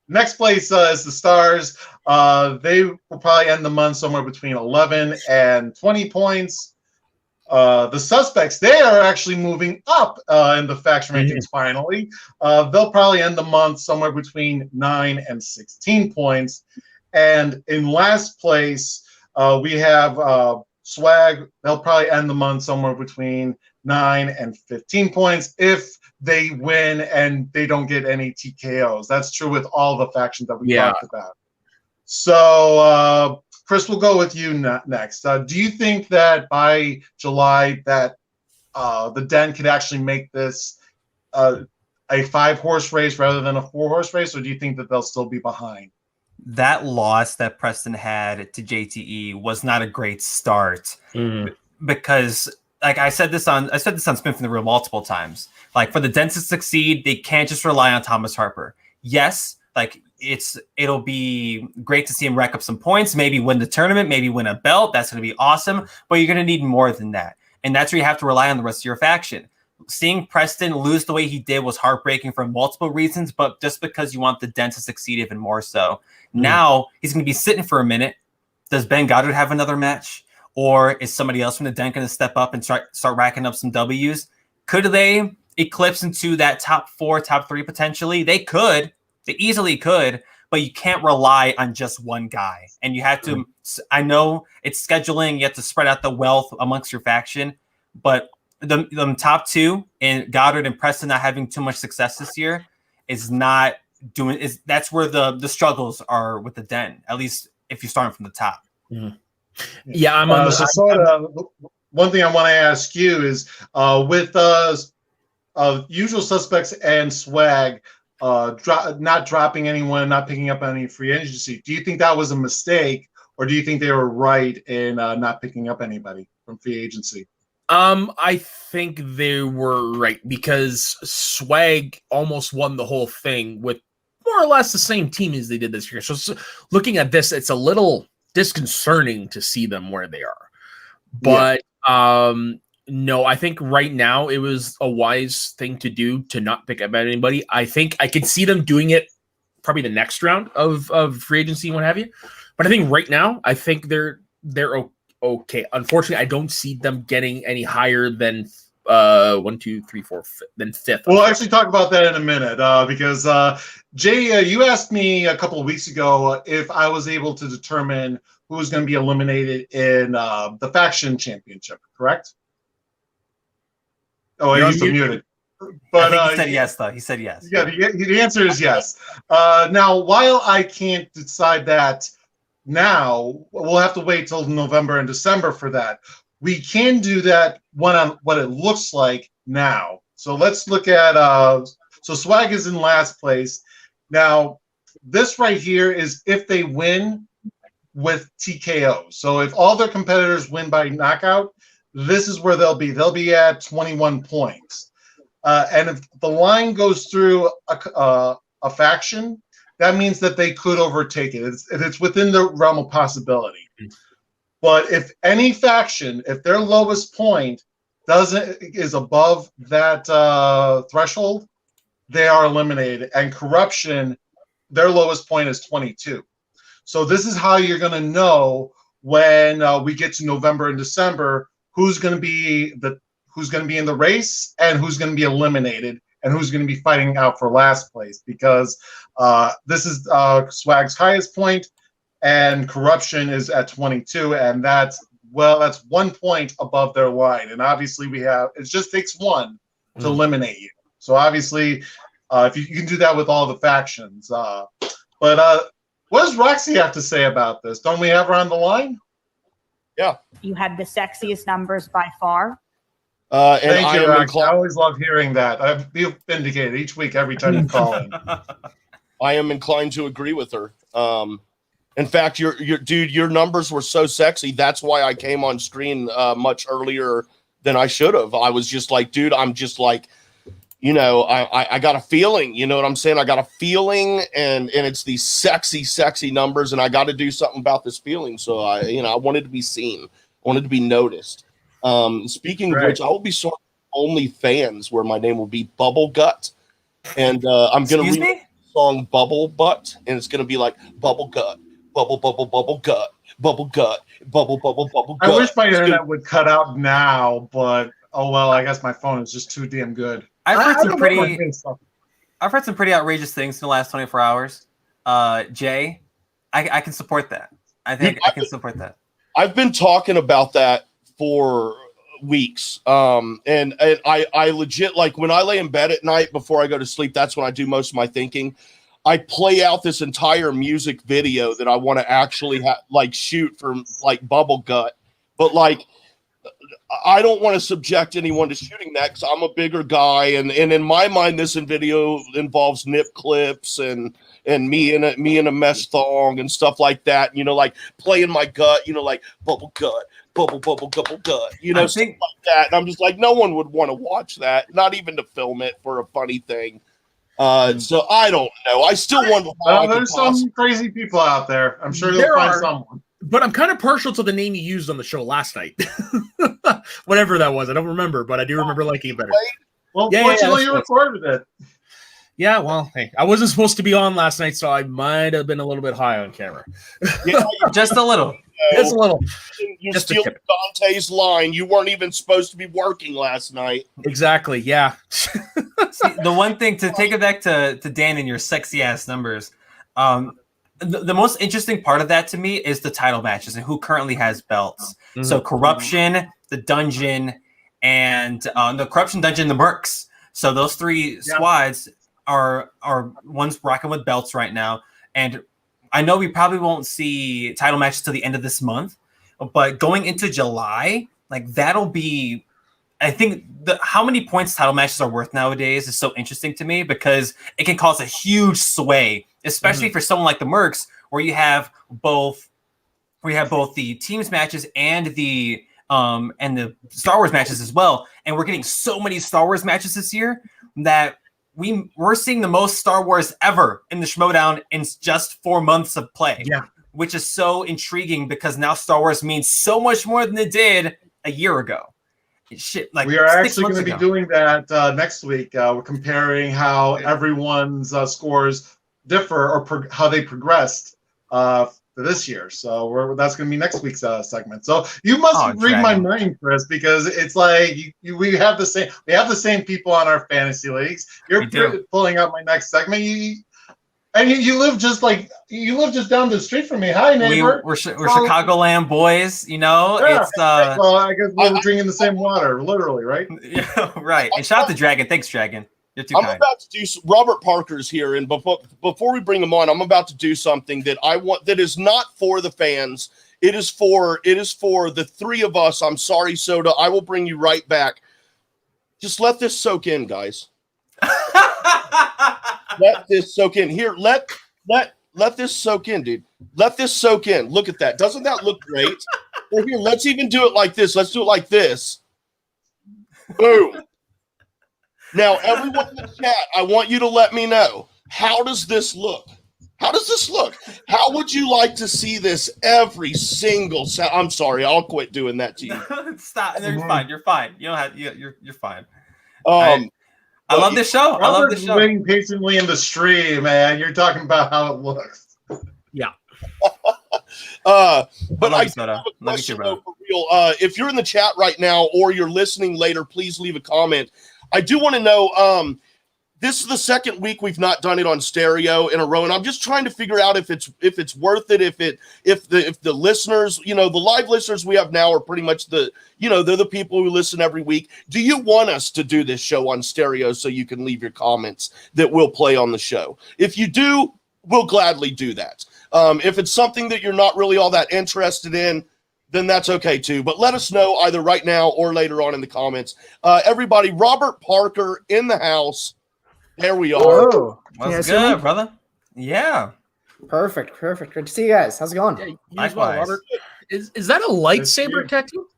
Speaker 2: Next place is the Stars. They will probably end the month somewhere between 11 and 20 points. The Suspects, they are actually moving up in the faction rankings finally. They'll probably end the month somewhere between 9 and 16 points. And in last place, we have Swag. They'll probably end the month somewhere between 9 and 15 points if they win and they don't get any TKOs. That's true with all the factions that we talked about. So, Chris, we'll go with you next. Do you think that by July that the Den could actually make this a 5-horse race rather than a 4-horse race, or do you think that they'll still be behind?
Speaker 5: That loss that Preston had to JTE was not a great start because, like I said this on Spin from the Real multiple times. Like for the Den to succeed, they can't just rely on Thomas Harper. Yes, like it'll be great to see him rack up some points, maybe win the tournament, maybe win a belt. That's going to be awesome, but you're going to need more than that, and that's where you have to rely on the rest of your faction. Seeing Preston lose the way he did was heartbreaking for multiple reasons, but just because you want the Den to succeed even more so. Now he's going to be sitting for a minute. Does Ben Goddard have another match? Or is somebody else from the Den going to step up and start racking up some W's? Could they eclipse into that top 4, top 3 potentially? They could. They easily could, but you can't rely on just one guy. And you have to, I know it's scheduling, you have to spread out the wealth amongst your faction, but the top 2 and Goddard and Preston not having too much success this year is not doing, that's where the struggles are with the Den, at least if you're starting from the top.
Speaker 3: Yeah, I'm on
Speaker 2: one thing I want to ask you is with Usual Suspects and Swag not dropping anyone, not picking up any free agency, do you think that was a mistake, or do you think they were right in not picking up anybody from free agency?
Speaker 3: I think they were right because Swag almost won the whole thing with more or less the same team as they did this year. So looking at this, it's a little disconcerting to see them where they are. But no, I think right now it was a wise thing to do to not pick up anybody. I think I could see them doing it probably the next round of free agency and what have you. But I think right now, I think they're okay. Unfortunately, I don't see them getting any higher than 1, 2, 3, 4, then 5th.
Speaker 2: We'll actually talk about that in a minute because Jay, you asked me a couple of weeks ago if I was able to determine who was going to be eliminated in the faction championship, correct? Oh, he's muted. But
Speaker 5: he said yes, though. He said yes.
Speaker 2: Yeah, the answer is yes. Now, while I can't decide that now. We'll have to wait till November and December for that. We can do that on what it looks like now. So let's look at so Swag is in last place. Now, this right here is if they win with TKO. So if all their competitors win by knockout, this is where they'll be. They'll be at 21 points. And if the line goes through a faction, that means that they could overtake it. It's within the realm of possibility. But if any faction, if their lowest point is above that threshold, they are eliminated. And Corruption, their lowest point is 22. So this is how you're going to know when we get to November and December who's going to be in the race and who's going to be eliminated and who's going to be fighting out for last place, because this is Swag's highest point and Corruption is at 22, and that's 1 point above their line. And obviously it just takes one to eliminate you. So obviously if you can do that with all the factions. But what does Roxy have to say about this? Don't we have her on the line?
Speaker 4: Yeah.
Speaker 7: You had the sexiest numbers by far.
Speaker 2: Thank you, Roxy. I always love hearing that. I feel vindicated each week, every time you call in.
Speaker 4: I am inclined to agree with her. In fact, your numbers were so sexy. That's why I came on screen much earlier than I should have. I was just like, dude, I'm just like, I got a feeling, you know what I'm saying? I got a feeling, and it's these sexy, sexy numbers, and I got to do something about this feeling. So I wanted to be seen, wanted to be noticed. Speaking of which, I will be starting OnlyFans where my name will be Bubble Gut, and I'm going to read the song Bubble Butt, and it's going to be like Bubble Gut, Bubble Bubble Bubble Gut, Bubble Gut, Bubble Bubble Bubble Gut.
Speaker 2: I wish my internet would cut out now, but oh well. I guess my phone is just too damn good.
Speaker 5: I've heard some pretty outrageous things in the last 24 hours. Jay, I can support that. I can support that.
Speaker 4: I've been talking about that for weeks. And I legit, like, when I lay in bed at night before I go to sleep, that's when I do most of my thinking. I play out this entire music video that I want to actually shoot for like Bubble Gut, but like, I don't want to subject anyone to shooting that because I'm a bigger guy, and in my mind, this video involves nip clips and me in a mesh thong and stuff like that. Like playing my gut. Like bubble gut, bubble gut, stuff like that. And I'm just like, no one would want to watch that, not even to film it for a funny thing. So I don't know. I still wonder.
Speaker 2: There's some crazy people out there. I'm sure you'll find someone.
Speaker 3: But I'm kind of partial to the name you used on the show last night. Whatever that was. I don't remember, but I do remember liking it better.
Speaker 2: Well, fortunately, you recorded it.
Speaker 3: Yeah, well, hey, I wasn't supposed to be on last night, so I might have been a little bit high on camera.
Speaker 5: Just a little.
Speaker 3: Just a little.
Speaker 4: You're stealing Dante's line. You weren't even supposed to be working last night.
Speaker 3: Exactly, yeah.
Speaker 5: See, the one thing, to take it back to Dan and your sexy-ass numbers, the most interesting part of that to me is the title matches and who currently has belts. Mm-hmm. So Corruption, the Dungeon, and the Corruption, Dungeon, the Mercs. So those three squads are ones rocking with belts right now. And I know we probably won't see title matches till the end of this month, but going into July, like that'll be, I think how many points title matches are worth nowadays is so interesting to me because it can cause a huge sway, especially for someone like the Mercs, where you have both the teams matches and the Star Wars matches as well. And we're getting so many Star Wars matches this year that we're seeing the most Star Wars ever in the Schmoedown in just 4 months of play. Yeah. Which is so intriguing because now Star Wars means so much more than it did a year ago. Shit, like
Speaker 2: we are actually going to be doing that next week. We're comparing how everyone's scores differ or how they progressed for this year. So that's going to be next week's segment. So you must read my mind, Chris, because it's like we have the same people on our fantasy leagues. You're pulling out my next segment. You live just down the street from me. Hi, neighbor.
Speaker 5: We're Chicagoland boys,
Speaker 2: Yeah,
Speaker 5: it's
Speaker 2: well, I guess we're drinking the same water, literally, right?
Speaker 5: Yeah, right. And shout out to Dragon. Thanks, Dragon. You're too
Speaker 4: I'm
Speaker 5: kind.
Speaker 4: about to do. Robert Parker's here, and before we bring him on, I'm about to do something that I want. That is not for the fans. It is for the three of us. I'm sorry, Soda. I will bring you right back. Just let this soak in, guys. Let this soak in. Here, let this soak in, dude. Let this soak in. Look at that. Doesn't that look great? Well, here, let's even do it like this. Let's do it like this. Boom. Now, everyone in the chat, I want you to let me know, how does this look? How does this look? How would you like to see this every single I'm sorry, I'll quit doing that to you.
Speaker 5: Stop. You're fine. You're fine. You don't have. You're fine.
Speaker 4: I
Speaker 5: love this show. I love this show.
Speaker 2: Waiting patiently in the stream, man. You're talking about how it looks.
Speaker 3: Yeah.
Speaker 4: But
Speaker 5: I have a question,
Speaker 4: though, for real. If you're in the chat right now or you're listening later, please leave a comment. I do want to know. This is the second week we've not done it on stereo in a row, and I'm just trying to figure out if it's worth it. If the listeners, the live listeners we have now are pretty much they're the people who listen every week. Do you want us to do this show on stereo so you can leave your comments that we'll play on the show? If you do, we'll gladly do that. If it's something that you're not really all that interested in, then that's okay too. But let us know either right now or later on in the comments. Everybody, Robert Parker in the house. There we are.
Speaker 8: Oh,
Speaker 5: What's good, brother? Yeah.
Speaker 8: Perfect. Good to see you guys. How's it going?
Speaker 3: Yeah,
Speaker 5: Likewise.
Speaker 3: Robert. Is that a lightsaber tattoo?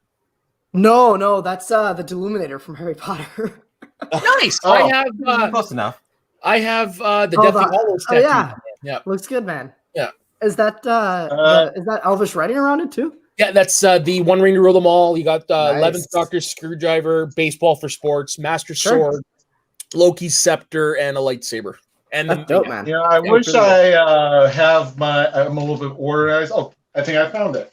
Speaker 8: No, that's the Deluminator from Harry Potter.
Speaker 3: Nice. I have
Speaker 5: Close enough.
Speaker 3: the Deathly Hallows tattoo.
Speaker 8: Yeah. Looks good, man.
Speaker 3: Yeah.
Speaker 8: Is that is that Elvish writing around it too?
Speaker 3: Yeah, that's the One Ring to rule them all. You got
Speaker 8: Nice.
Speaker 3: 11th Doctor Screwdriver, Baseball for Sports, Master
Speaker 8: Sure.
Speaker 3: Sword, Loki's Scepter, and a lightsaber. And
Speaker 8: That's dope, man.
Speaker 2: Yeah, I wish I have I'm a little bit organized. Oh, I think I found it.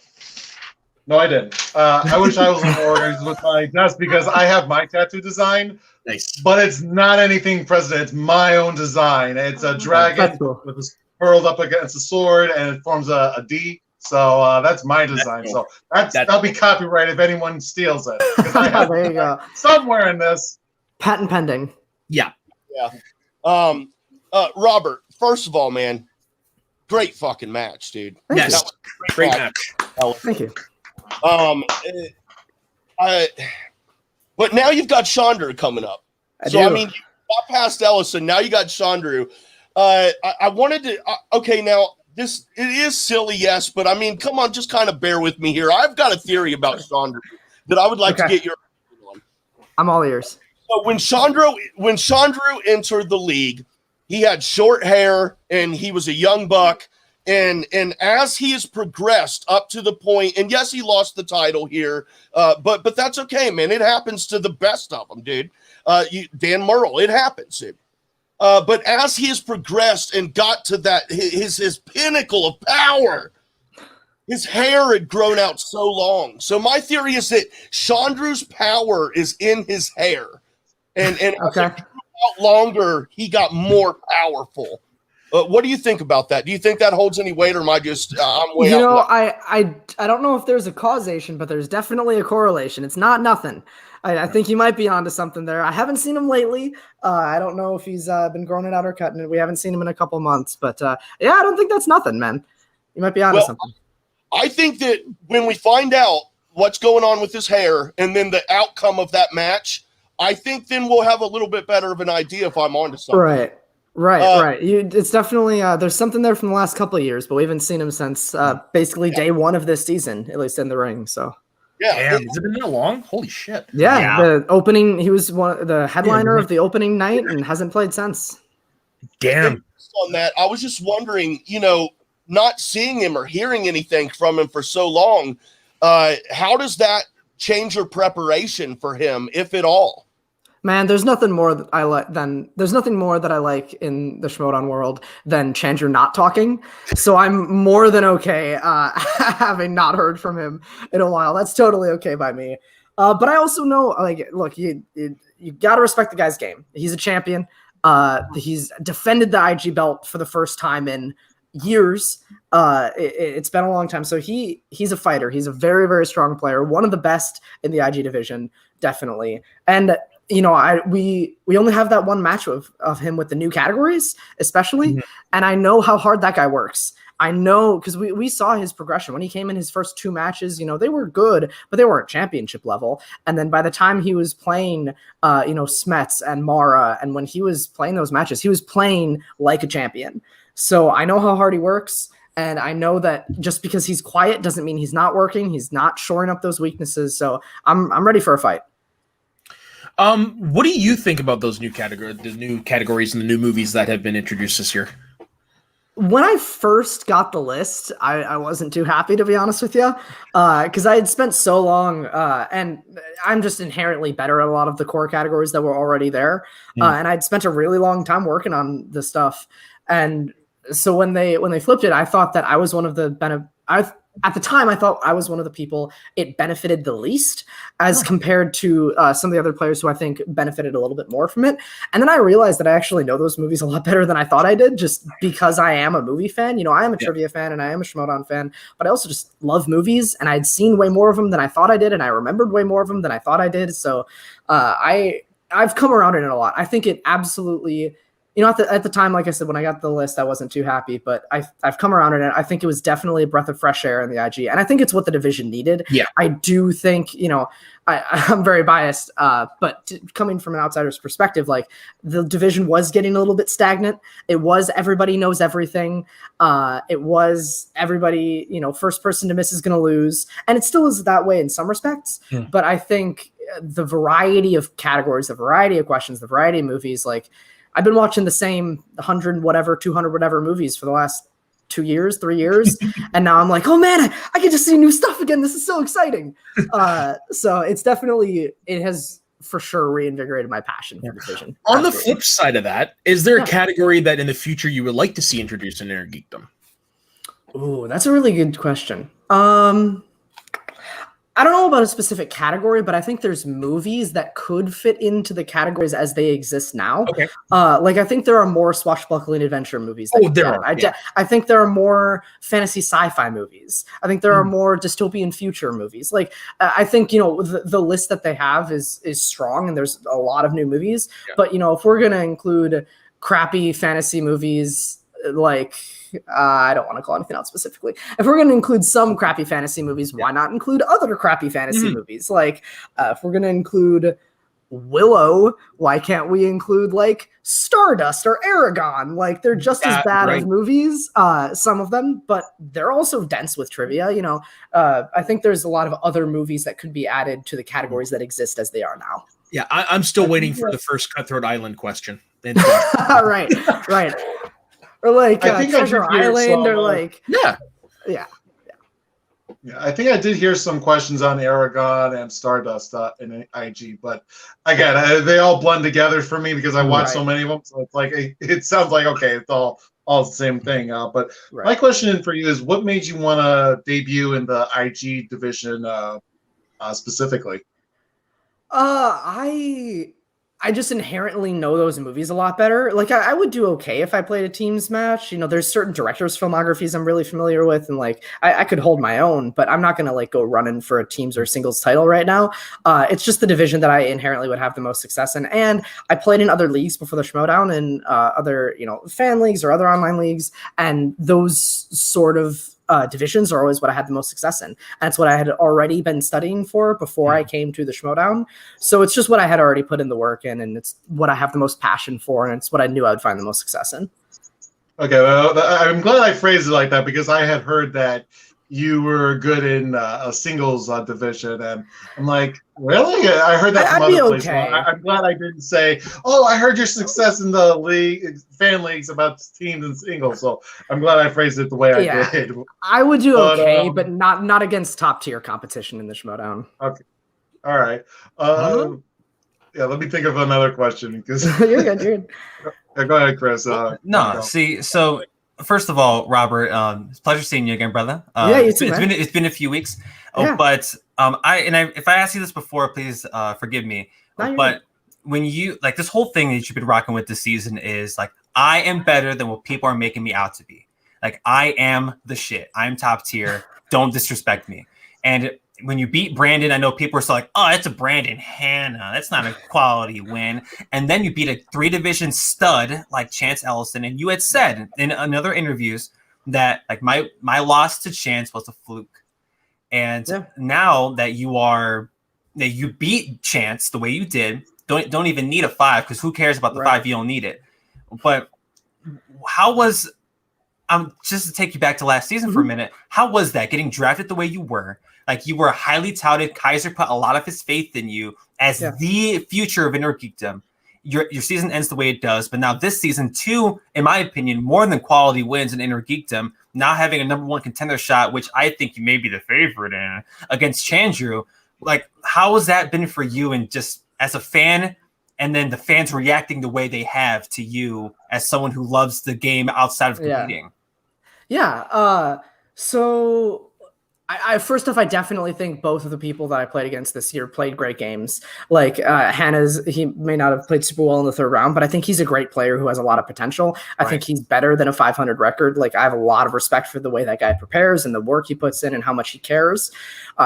Speaker 2: No, I didn't. I wish I was a little organized with my desk because I have my tattoo design.
Speaker 3: Nice.
Speaker 2: But it's not anything present. It's my own design. It's a dragon
Speaker 8: That's cool.
Speaker 2: with a curled up against a sword, and it forms a D. So that's my design.
Speaker 3: Cool.
Speaker 2: So that'll be copyright if anyone steals it. 'Cause I have
Speaker 8: There you go.
Speaker 2: somewhere in this.
Speaker 8: Patent pending.
Speaker 3: Yeah.
Speaker 4: Robert, first of all, man, great fucking match, dude.
Speaker 8: Thank
Speaker 3: Yes.
Speaker 8: you.
Speaker 3: Great match.
Speaker 8: Thank you.
Speaker 4: But now you've got Chandru coming up.
Speaker 8: I
Speaker 4: You got past Ellison. Now you got Chandru. I wanted to. Okay, now it is silly, yes, but I mean, come on, just kind of bear with me here. I've got a theory about Chandru that I would like to get your opinion on.
Speaker 8: I'm all ears.
Speaker 4: So when Chandru entered the league, he had short hair and he was a young buck. And as he has progressed up to the point, and yes, he lost the title here, but that's okay, man. It happens to the best of them, dude. Dan Murrell, it happens, dude. But as he has progressed and got to that his pinnacle of power, his hair had grown out so long. So my theory is that Chandru's power is in his hair, and as it grew out longer, he got more powerful. What do you think about that? Do you think that holds any weight, or am I just I'm way out?
Speaker 8: I don't know if there's a causation, but there's definitely a correlation. It's not nothing. I think you might be onto something there. I haven't seen him lately. I don't know if he's been growing it out or cutting it. We haven't seen him in a couple months, but yeah, I don't think that's nothing, man. You might be onto something.
Speaker 4: I think that when we find out what's going on with his hair and then the outcome of that match, I think then we'll have a little bit better of an idea if I'm onto something.
Speaker 8: Right. It's definitely there's something there from the last couple of years, but we haven't seen him since basically day one of this season, at least in the ring. So
Speaker 3: Damn, has it been that long? Holy shit!
Speaker 8: Yeah. The opening, he was the headliner of the opening night and hasn't played since.
Speaker 3: Damn.
Speaker 4: On that, I was just wondering, not seeing him or hearing anything from him for so long, how does that change your preparation for him, if at all?
Speaker 8: Man, there's nothing more that I like in the Schmoedown world than Chandru not talking. So I'm more than okay having not heard from him in a while. That's totally okay by me. But I also know, look, you got to respect the guy's game. He's a champion. He's defended the IG belt for the first time in years. It's been a long time. So he's a fighter. He's a very, very strong player. One of the best in the IG division, definitely. And we only have that one match of him with the new categories, especially, and I know how hard that guy works. I know because we saw his progression when he came in his first 2 matches. They were good, but they weren't championship level. And then by the time he was playing, Smets and Mara, and when he was playing those matches, he was playing like a champion. So I know how hard he works. And I know that just because he's quiet doesn't mean he's not working. He's not shoring up those weaknesses. So I'm ready for a fight.
Speaker 3: What do you think about those new categories and the new movies that have been introduced this year?
Speaker 8: When I first got the list, I wasn't too happy, to be honest with you, because I had spent so long, and I'm just inherently better at a lot of the core categories that were already there, and I'd spent a really long time working on this stuff, and so when they flipped it, I thought that I was one of the at the time, I thought I was one of the people it benefited the least as compared to some of the other players who I think benefited a little bit more from it. And then I realized that I actually know those movies a lot better than I thought I did, just because I am a movie fan. I am a trivia fan and I am a Schmoedown fan, but I also just love movies, and I'd seen way more of them than I thought I did, and I remembered way more of them than I thought I did. So I've come around in it a lot. I think it absolutely... at the time, like I said, when I got the list, I wasn't too happy, but I've come around in it. I think it was definitely a breath of fresh air in the IG, and I think it's what the division needed. Yeah, I do think, I'm very biased, but coming from an outsider's perspective, like the division was getting a little bit stagnant. It was everybody knows everything. It was everybody, first person to miss is going to lose, and it still is that way in some respects. But I think the variety of categories, the variety of questions, the variety of movies, like. I've been watching the same 100 whatever, 200 whatever movies for the last 2 years, 3 years. And now I'm like, oh man, I get to see new stuff again. This is so exciting. So it's definitely, it has for sure reinvigorated my passion for division.
Speaker 3: On the flip side of that, is there a category that in the future you would like to see introduced in Inner Geekdom?
Speaker 8: Ooh, that's a really good question. I don't know about a specific category, but I think there's movies that could fit into the categories as they exist now. Okay. I think there are more swashbuckling adventure movies. I think there are more fantasy sci-fi movies. I think there are more dystopian future movies. I think, the list that they have is strong, and there's a lot of new movies. Yeah. But, if we're going to include crappy fantasy movies, I don't want to call anything out specifically. If we're going to include some crappy fantasy movies, why not include other crappy fantasy movies? If we're going to include Willow, why can't we include Stardust or Aragon? They're just as bad as movies, some of them, but they're also dense with trivia. I think there's a lot of other movies that could be added to the categories that exist as they are now.
Speaker 3: Yeah, I'm still waiting for the first Cutthroat Island question.
Speaker 8: Right. Or Treasure Island, or yeah.
Speaker 2: I think I did hear some questions on Aragon and Stardust in IG, but again, they all blend together for me because I watch so many of them. So it's it sounds like okay, it's all the same thing. But my question for you is, what made you want to debut in the IG division specifically?
Speaker 8: I just inherently know those movies a lot better. I would do okay if I played a teams match. There's certain directors' filmographies I'm really familiar with, and I could hold my own, but I'm not gonna go running for a teams or singles title right now. It's just the division that I inherently would have the most success in. And I played in other leagues before the Schmoedown, and other fan leagues or other online leagues, and those sort of divisions are always what I had the most success in. And it's what I had already been studying for before I came to the Schmoedown. So it's just what I had already put in the work in, and it's what I have the most passion for, and it's what I knew I would find the most success in.
Speaker 2: Okay, well, I'm glad I phrased it like that, because I had heard that you were good in a singles division, and I'm like, really? I heard that from other places. Okay. I'm glad I didn't say, oh, I heard your success in the league, fan leagues about teams and singles. So I'm glad I phrased it the way I did.
Speaker 8: I would do okay, but not against top tier competition in the Schmoedown.
Speaker 2: Okay, all right. Yeah, let me think of another question, because
Speaker 8: you're good.
Speaker 2: Go ahead, Chris.
Speaker 5: So first of all, Robert, it's a pleasure seeing you again, brother.
Speaker 8: You too,
Speaker 5: it's been a few weeks. But if I asked you this before, please forgive me. But when you this whole thing that you've been rocking with this season is I am better than what people are making me out to be. I am the shit. I'm top tier. Don't disrespect me. And when you beat Brandon, I know people are still like, oh, it's a Brandon Hanna. That's not a quality win. And then you beat a 3-division stud like Chance Ellison. And you had said in other interviews that like my loss to Chance was a fluke. And now that you beat Chance the way you did, don't even need a 5 because who cares about the 5? You don't need it. But how was just to take you back to last season for a minute, how was that getting drafted the way you were? Like you were highly touted. Kaiser put a lot of his faith in you as the future of Inner Geekdom. Your season ends the way it does, but now this season, 2, in my opinion, more than quality wins in Inner Geekdom, now having a number 1 contender shot, which I think you may be the favorite in, against Chandru. Like, how has that been for you and just as a fan, and then the fans reacting the way they have to you as someone who loves the game outside of competing?
Speaker 8: So I first off, I definitely think both of the people that I played against this year played great games. Like he may not have played super well in the 3rd round, but I think he's a great player who has a lot of potential. I think he's better than a 500 record. Like I have a lot of respect for the way that guy prepares and the work he puts in and how much he cares.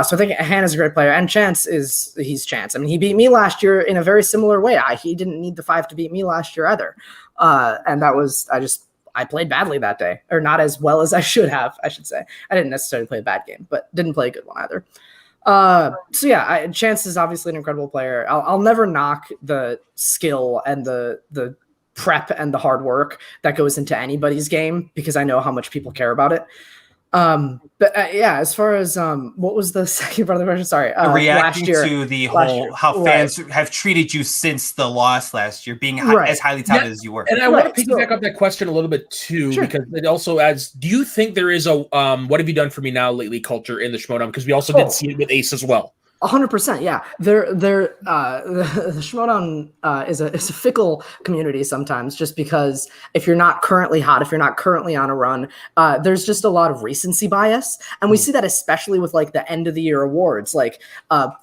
Speaker 8: So I think Hannah's a great player, and he's Chance. I mean, he beat me last year in a very similar way. He didn't need the 5 to beat me last year either. And that was, I played badly that day, or not as well as I should have, I should say. I didn't necessarily play a bad game, but didn't play a good one either. Chance is obviously an incredible player. I'll never knock the skill and the prep and the hard work that goes into anybody's game because I know how much people care about it. As far as what was the second part of the question? Sorry,
Speaker 5: reacting to the whole how fans have treated you since the loss last year, being as highly touted as you were.
Speaker 3: And I want to piggyback up that question a little bit too, because it also adds. Do you think there is a what have you done for me now lately culture in the Schmoedown? Because we also did see it with Ace as well.
Speaker 8: 100%, yeah. The Schmoedown is a fickle community sometimes, just because if you're not currently hot, if you're not currently on a run, there's just a lot of recency bias, and we see that especially with like the end of the year awards. Like,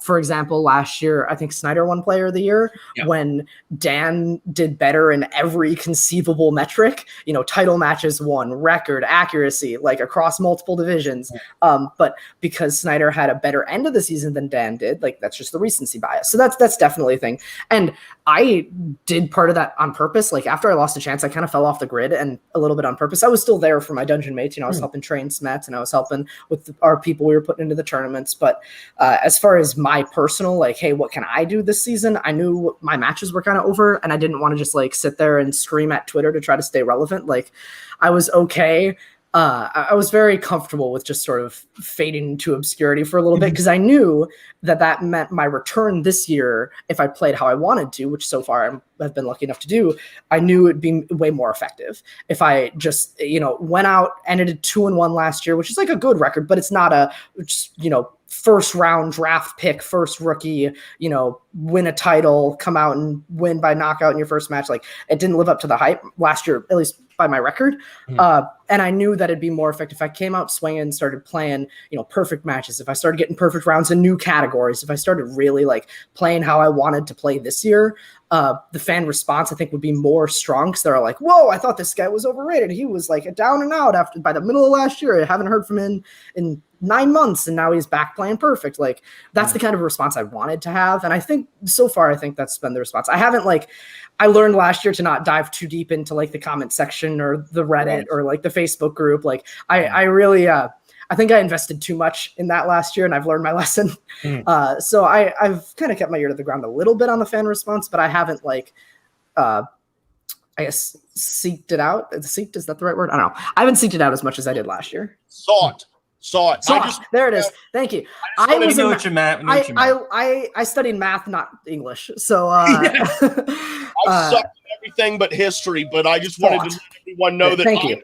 Speaker 8: for example, last year I think Snyder won Player of the Year when Dan did better in every conceivable metric. You know, title matches won, record, accuracy, like across multiple divisions. But because Snyder had a better end of the season than Dan did, like that's just the recency bias. So that's definitely a thing. And I did part of that on purpose. Like after I lost a Chance, I kind of fell off the grid, and a little bit on purpose. I was still there for my dungeon mates. You know, I was helping train Smet, and I was helping with our people we were putting into the tournaments. But as far as my personal, like, hey, what can I do this season? I knew my matches were kind of over, and I didn't want to just like sit there and scream at Twitter to try to stay relevant. Like I was okay. I was very comfortable with just sort of fading into obscurity for a little bit, because I knew that meant my return this year, if I played how I wanted to, which so far I've been lucky enough to do, I knew it'd be way more effective if I just, went out, ended at 2-1 last year, which is like a good record, but it's not first round draft pick, first rookie, win a title, come out and win by knockout in your first match. Like it didn't live up to the hype last year, at least by my record. And I knew that it'd be more effective if I came out swinging and started playing, perfect matches. If I started getting perfect rounds in new categories, if I started really like playing how I wanted to play this year, the fan response I think would be more strong, because they're like, whoa, I thought this guy was overrated. He was like a down and out by the middle of last year. I haven't heard from him in 9 months, and now he's back playing perfect. Like that's the kind of response I wanted to have. And I think so far, that's been the response. I haven't I learned last year to not dive too deep into like the comment section or the Reddit or like the Facebook group. Like I really, I think I invested too much in that last year, and I've learned my lesson. So I've kind of kept my ear to the ground a little bit on the fan response, but I haven't I guess seeked it out. Seeked, is that the right word? I don't know. I haven't seeked it out as much as I did last year.
Speaker 4: Sought.
Speaker 8: There it is. Thank you.
Speaker 5: I
Speaker 8: studied math, not English. So
Speaker 4: I suck at everything but history, but I just wanted to let everyone know that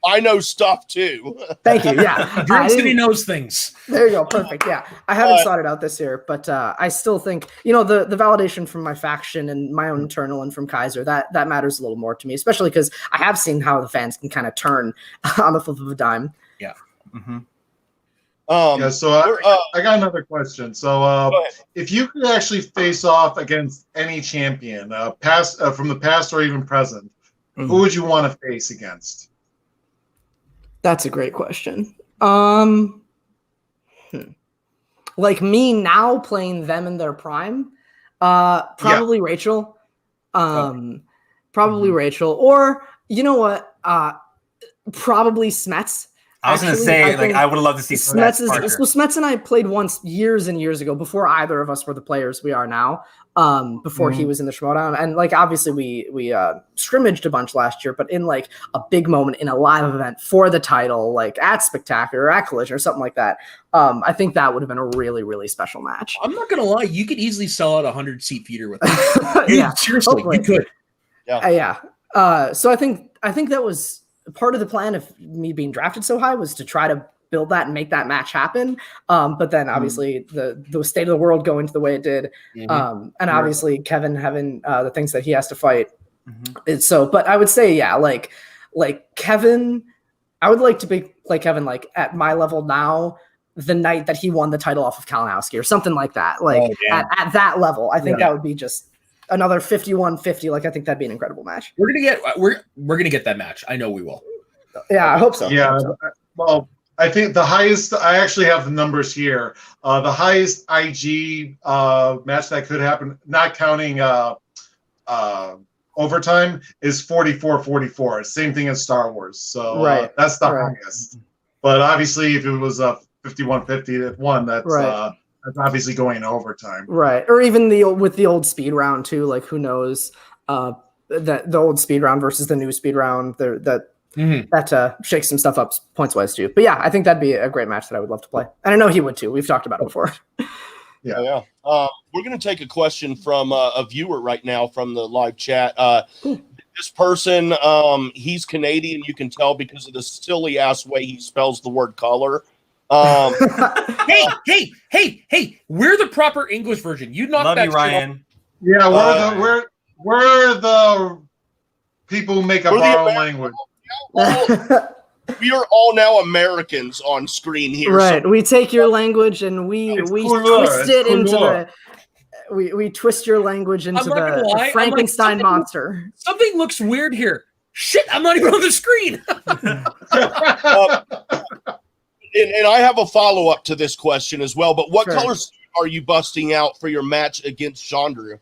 Speaker 4: I know stuff too.
Speaker 8: Thank you. Yeah.
Speaker 3: Dream City knows things.
Speaker 8: There you go. Perfect. Yeah. I haven't sought it out this year, but I still think, the validation from my faction and my own internal and from Kaiser, that matters a little more to me, especially because I have seen how the fans can kind of turn on the flip of a dime.
Speaker 3: Yeah.
Speaker 5: Mm-hmm.
Speaker 2: So I got another question. So if you could actually face off against any champion, from the past or even present, who would you want to face against?
Speaker 8: That's a great question. like me now playing them in their prime, probably Rachel. Probably Rachel. Or you know what? Probably Smets.
Speaker 5: I was going to say, I would love to see Smets.
Speaker 8: So Smets and I played once years and years ago before either of us were the players we are now. Before he was in the Schmoedown, and like obviously we scrimmaged a bunch last year, but in like a big moment in a live event for the title, like at Spectacular or at Collision or something like that. I think that would have been a really, really special match.
Speaker 3: I'm not gonna lie, you could easily sell out a 100-seat theater with that.
Speaker 8: Yeah,
Speaker 3: seriously,
Speaker 8: hopefully.
Speaker 3: You could.
Speaker 8: Yeah. So I think that was part of the plan of me being drafted so high was to try to build that and make that match happen. But then obviously the state of the world going to the way it did. And obviously Kevin having the things that he has to fight. But I would say, like Kevin, I would like to be like Kevin, like at my level now, the night that he won the title off of Kalinowski or something like that. Like at that level, I think that would be just another 51-50. Like, I think that'd be an incredible match.
Speaker 3: We're gonna get that match. I know we will.
Speaker 8: Yeah, I hope so.
Speaker 2: Yeah. Well, I think the highest, I actually have the numbers here. The highest IG match that could happen, not counting overtime, is 44-44. Same thing as Star Wars. So that's the highest. But obviously, if it was 51-50 at one, that's obviously going to overtime.
Speaker 8: Right. Or even with the old speed round too. Like, who knows? That the old speed round versus the new speed round. That shakes some stuff up points wise too. But yeah, I think that'd be a great match that I would love to play, and I know he would too. We've talked about it before.
Speaker 4: Yeah. We're going to take a question from a viewer right now from the live chat. This person, he's Canadian. You can tell because of the silly ass way he spells the word color.
Speaker 3: Hey! We're the proper English version. You knocked that
Speaker 5: you, Ryan.
Speaker 2: Yeah, we're the people who make a borrowed language.
Speaker 4: We are all now Americans on screen here.
Speaker 8: Right. So we take your language and we twist it into we twist your language into the Frankenstein monster.
Speaker 3: Something looks weird here. Shit, I'm not even on the screen.
Speaker 4: And I have a follow-up to this question as well, but what color suit are you busting out for your match against Chandru?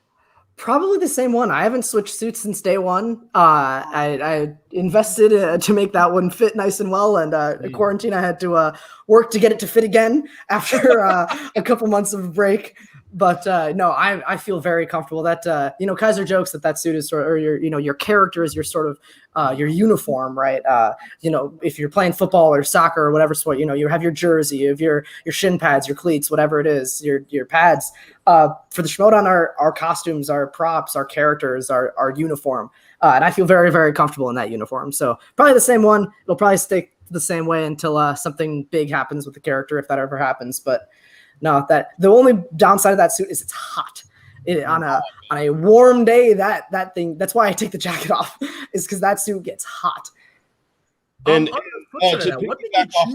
Speaker 8: Probably the same one. I haven't switched suits since day one. I invested to make that one fit nice and well, and quarantine I had to work to get it to fit again after a couple months of break. But no, I feel very comfortable that Kaiser jokes that suit is sort of, or your character is your sort of your uniform, right? If you're playing football or soccer or whatever sport, you have your jersey, you have your shin pads, your cleats, whatever it is, your pads. For the Schmoedown, our costumes, our props, our characters, our uniform, and I feel very, very comfortable in that uniform. So probably the same one. It'll probably stay the same way until something big happens with the character, if that ever happens. But no, the only downside of that suit is it's hot. On a warm day, that thing. That's why I take the jacket off, is because that suit gets hot.
Speaker 4: And to piggyback off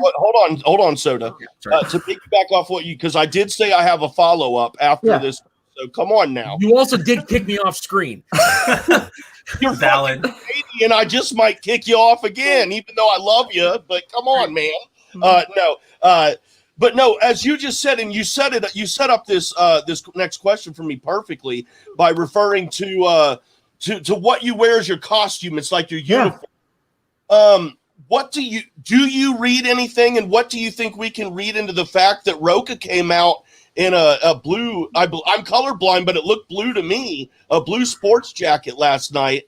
Speaker 4: hold on, Soda. To piggyback off because I did say I have a follow up after this. So come on now.
Speaker 3: You also did kick me off screen.
Speaker 4: You're valid. And I just might kick you off again, even though I love you. But come on, man. But no, as you just said, and you set up this this next question for me perfectly by referring to what you wear as your costume. It's like your uniform. What do you read anything, and what do you think we can read into the fact that Roka came out in a blue? I'm colorblind, but it looked blue to me. A blue sports jacket last night.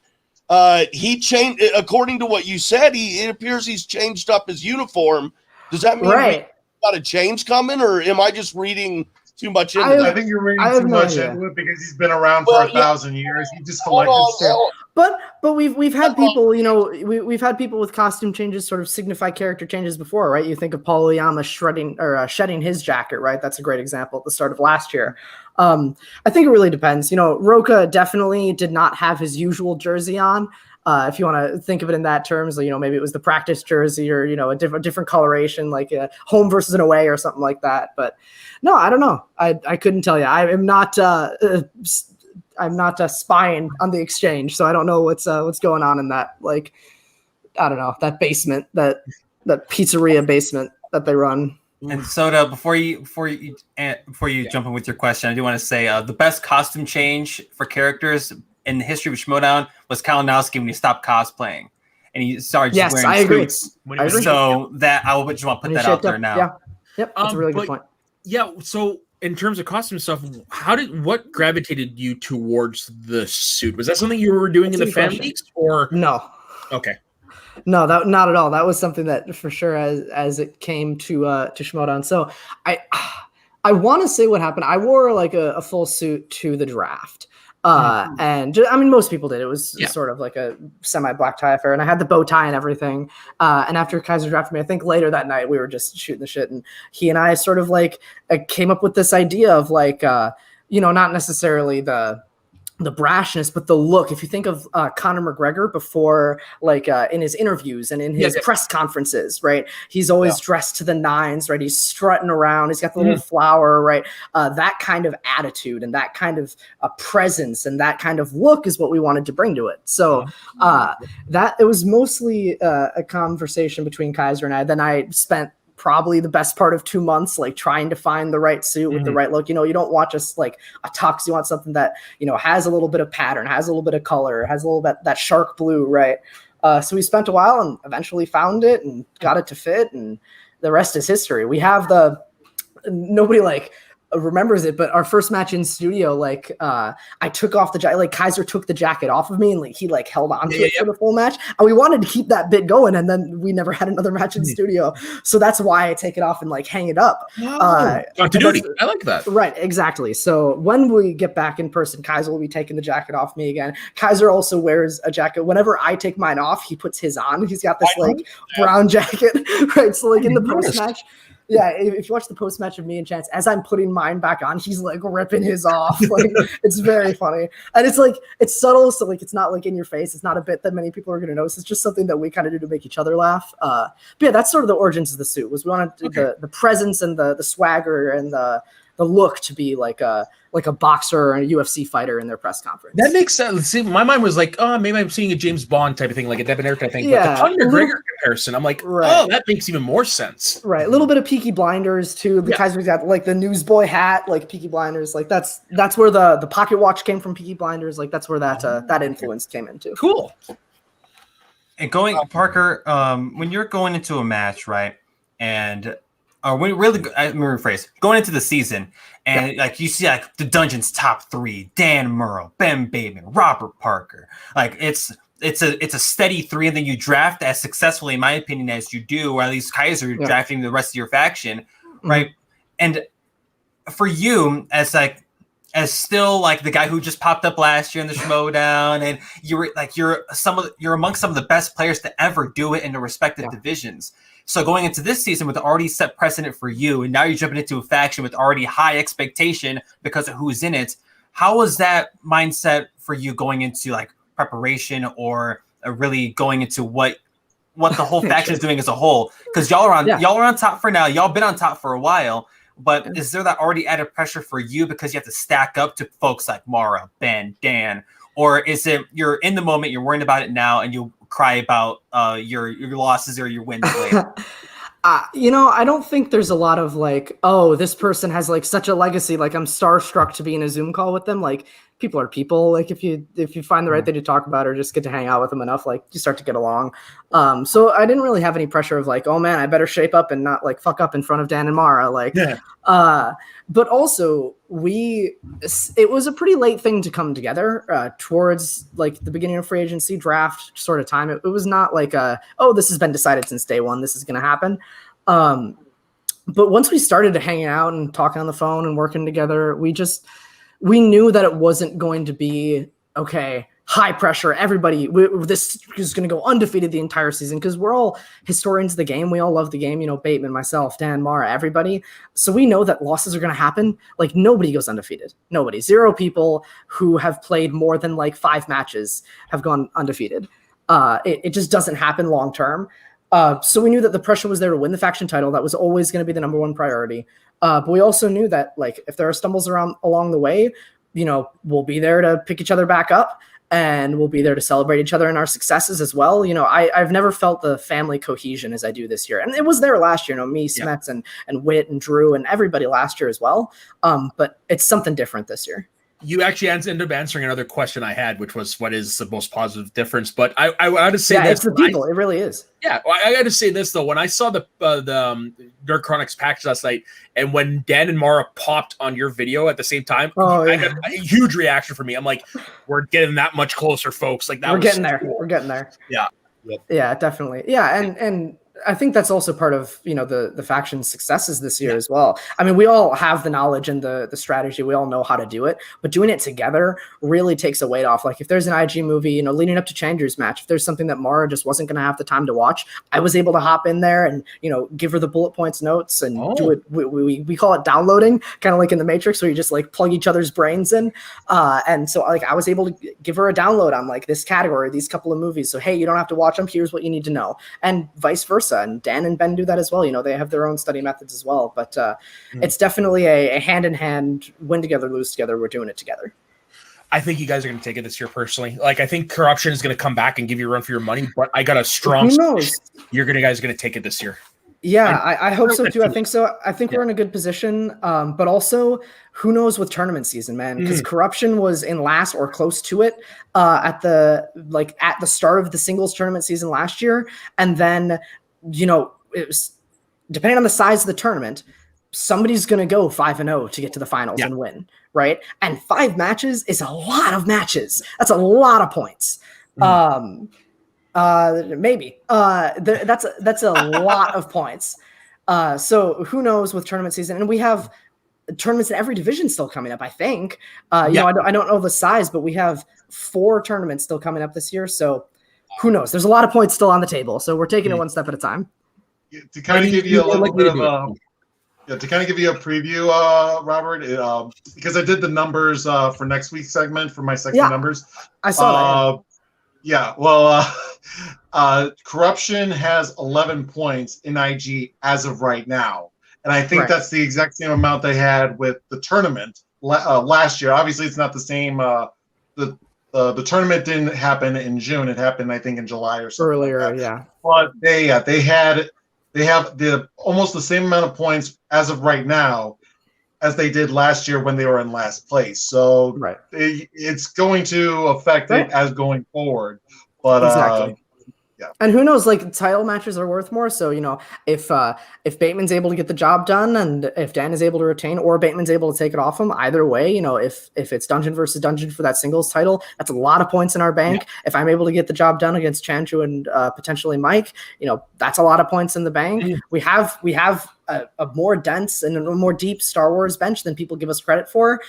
Speaker 4: He changed, according to what you said. It appears he's changed up his uniform. Does that mean we got a change coming, or am I just reading too much into it?
Speaker 2: I think you're reading too much into it because he's been around for 1,000 years. He just collected stuff.
Speaker 8: But we've had people, we've had people with costume changes sort of signify character changes before, right? You think of Paul Oyama shedding his jacket, right? That's a great example at the start of last year. I think it really depends. Roka definitely did not have his usual jersey on. If you want to think of it in that terms, maybe it was the practice jersey or, a different coloration, like a home versus an away or something like that. But no, I don't know. I couldn't tell you. I'm not spying on the exchange, so I don't know what's going on in that. Like, I don't know, that basement, that pizzeria basement that they run.
Speaker 5: And Soda, before you jump in with your question, I do want to say the best costume change for characters in the history of Schmoedown was Kalinowski when he stopped cosplaying and he started just wearing
Speaker 8: I agree.
Speaker 5: suits.
Speaker 8: I agree.
Speaker 5: So that I would just want to put that out there now.
Speaker 8: Yeah. Yep. That's a really good point.
Speaker 3: Yeah. So in terms of costume stuff, what gravitated you towards the suit? Was that something you were doing in the fan leagues or
Speaker 8: no?
Speaker 3: Okay.
Speaker 8: No, that not at all. That was something that for sure as it came to Schmoedown. So I want to say what happened. I wore like a full suit to the draft. And I mean, most people did. It was sort of like a semi-black tie affair, and I had the bow tie and everything. And after Kaiser drafted me, I think later that night we were just shooting the shit, and he and I sort of like came up with this idea of like, not necessarily the brashness, but the look. If you think of Conor McGregor before, like in his interviews and in his press conferences, right? He's always dressed to the nines, right? He's strutting around. He's got the little flower, right? That kind of attitude and that kind of presence and that kind of look is what we wanted to bring to it. So that it was mostly a conversation between Kaiser and I. Then I spent probably the best part of 2 months, like trying to find the right suit with the right look. You don't want just like a tux. You want something that, has a little bit of pattern, has a little bit of color, has a little bit that shark blue, right? So we spent a while and eventually found it and got it to fit, and the rest is history. We have nobody like remembers it, but our first match in studio, like I took off the jacket, like Kaiser took the jacket off of me and like he like held on to it for the full match, and we wanted to keep that bit going, and then we never had another match in studio, so that's why I take it off and like hang it up.
Speaker 3: Continuity. I like that.
Speaker 8: Right, exactly. So when we get back in person, Kaiser will be taking the jacket off me again. Kaiser also wears a jacket whenever I take mine off. He puts his on. He's got this like brown jacket, right? So like in the post match. Yeah, if you watch the post match of me and Chance, as I'm putting mine back on, he's like ripping his off. Like it's very funny, and it's like it's subtle, so like it's not like in your face. It's not a bit that many people are going to notice. It's just something that we kind of do to make each other laugh. But yeah, that's sort of the origins of the suit. Was we wanted the presence and the swagger and the look to be like a boxer or a UFC fighter in their press conference.
Speaker 3: That makes sense. See, my mind was like, oh, maybe I'm seeing a James Bond type of thing, like a debonair type thing.
Speaker 8: Yeah,
Speaker 3: but the Conor McGregor comparison, I'm like, oh, that makes even more sense.
Speaker 8: Right, a little bit of Peaky Blinders too. The Kaiser's got like the newsboy hat, like Peaky Blinders. Like that's where the pocket watch came from. Peaky Blinders, like that's where that influence came into.
Speaker 3: Cool.
Speaker 5: And Parker, when you're going into a match, right, and let me rephrase, going into the season, and like you see like the Dungeon's top 3, Dan Murrow, Ben Bateman, Robert Parker. Like it's a steady 3, and then you draft as successfully, in my opinion, as you do, or at least Kaiser drafting the rest of your faction, right? And for you, as still like the guy who just popped up last year in the Schmoedown, and you're amongst some of the best players to ever do it in the respective divisions. So going into this season with already set precedent for you, and now you're jumping into a faction with already high expectation because of who's in it. How was that mindset for you going into like preparation, or really going into what the whole faction is doing as a whole? Because y'all are on top for now. Y'all been on top for a while, but is there that already added pressure for you because you have to stack up to folks like Mara, Ben, Dan, or is it you're in the moment, you're worrying about it now, and you cry about your losses or your wins later?
Speaker 8: I don't think there's a lot of like, oh, this person has like such a legacy. Like I'm starstruck to be in a Zoom call with them. Like people are people. Like if you find the right thing to talk about or just get to hang out with them enough, like you start to get along. So I didn't really have any pressure of like, oh man, I better shape up and not like fuck up in front of Dan and Mara. Like, but also it was a pretty late thing to come together towards like the beginning of free agency draft sort of time. It was not like this has been decided since day one, this is going to happen. But once we started to hang out and talking on the phone and working together, we knew that it wasn't going to be high pressure. Everybody, this is going to go undefeated the entire season because we're all historians of the game. We all love the game. Bateman, myself, Dan, Mara, everybody. So we know that losses are going to happen. Like nobody goes undefeated. Nobody. 0 people who have played more than like 5 matches have gone undefeated. It just doesn't happen long term. So we knew that the pressure was there to win the faction title. That was always going to be the number one priority. But we also knew that like if there are stumbles along the way, we'll be there to pick each other back up. and we'll be there to celebrate each other and our successes as well. You know, I've never felt the family cohesion as I do this year. And it was there last year, you know, me, Smets, and Whit and Drew and everybody last year as well. But it's something different this year.
Speaker 3: You actually ended up answering another question I had, which was what is the most positive difference? But I got to say this.
Speaker 8: It's the people. It really is.
Speaker 3: Yeah, well, I got to say this though. When I saw the Nerd Chronics package last night, and when Dan and Mara popped on your video at the same time, I got a huge reaction from me. I'm like, we're getting that much closer, folks. Like that.
Speaker 8: We're getting there. We're getting there.
Speaker 3: Yeah.
Speaker 4: Yep.
Speaker 8: Yeah, definitely. Yeah, and I think that's also part of, you know, the faction's successes this year as well. I mean, we all have the knowledge and the strategy. We all know how to do it, but doing it together really takes a weight off. Like if there's an IG movie, you know, leading up to Changer's match, if there's something that Mara just wasn't going to have the time to watch, I was able to hop in there and, you know, give her the bullet points notes and do it. We call it downloading, kind of like in the Matrix, where you just like plug each other's brains in. And so like I was able to give her a download on like this category, these couple of movies. So, hey, you don't have to watch them. Here's what you need to know. And vice versa. And Dan and Ben do that as well. You know, they have their own study methods as well, but it's definitely a hand-in-hand, win together, lose together. We're doing it together.
Speaker 3: I think you guys are going to take it this year personally. Like, I think corruption is going to come back and give you a run for your money, but I got a strong suspicion you guys are going to take it this year.
Speaker 8: Yeah, I hope so too. I think so. I think we're in a good position, but also who knows with tournament season, man, because corruption was in last or close to it at the start of the singles tournament season last year. And then, you know, it was depending on the size of the tournament, somebody's going to go 5-0 to get to the finals and win. Right. And 5 matches is a lot of matches. That's a lot of points. Maybe that's a lot of points. So who knows with tournament season, and we have tournaments in every division still coming up. I think, you know, I don't know the size, but we have 4 tournaments still coming up this year. So who knows? There's a lot of points still on the table. So we're taking it one step at a time.
Speaker 2: To kind of give you a little bit of to kind of give you a preview, Robert, because I did the numbers for next week's segment for my section numbers.
Speaker 8: I saw that.
Speaker 2: Corruption has 11 points in IG as of right now. And I think that's the exact same amount they had with the tournament last year. Obviously, it's not the same. The tournament didn't happen in June. It happened, I think, in July or something.
Speaker 8: Earlier,
Speaker 2: But they have almost the same amount of points as of right now as they did last year when they were in last place. So it's going to affect it as going forward. But
Speaker 8: exactly. And who knows, like title matches are worth more. So, you know, if Bateman's able to get the job done and if Dan is able to retain or Bateman's able to take it off him, either way, you know, if it's dungeon versus dungeon for that singles title, that's a lot of points in our bank. If I'm able to get the job done against Chanchu and potentially Mike, you know, that's a lot of points in the bank. We have a more dense and a more deep Star Wars bench than people give us credit for.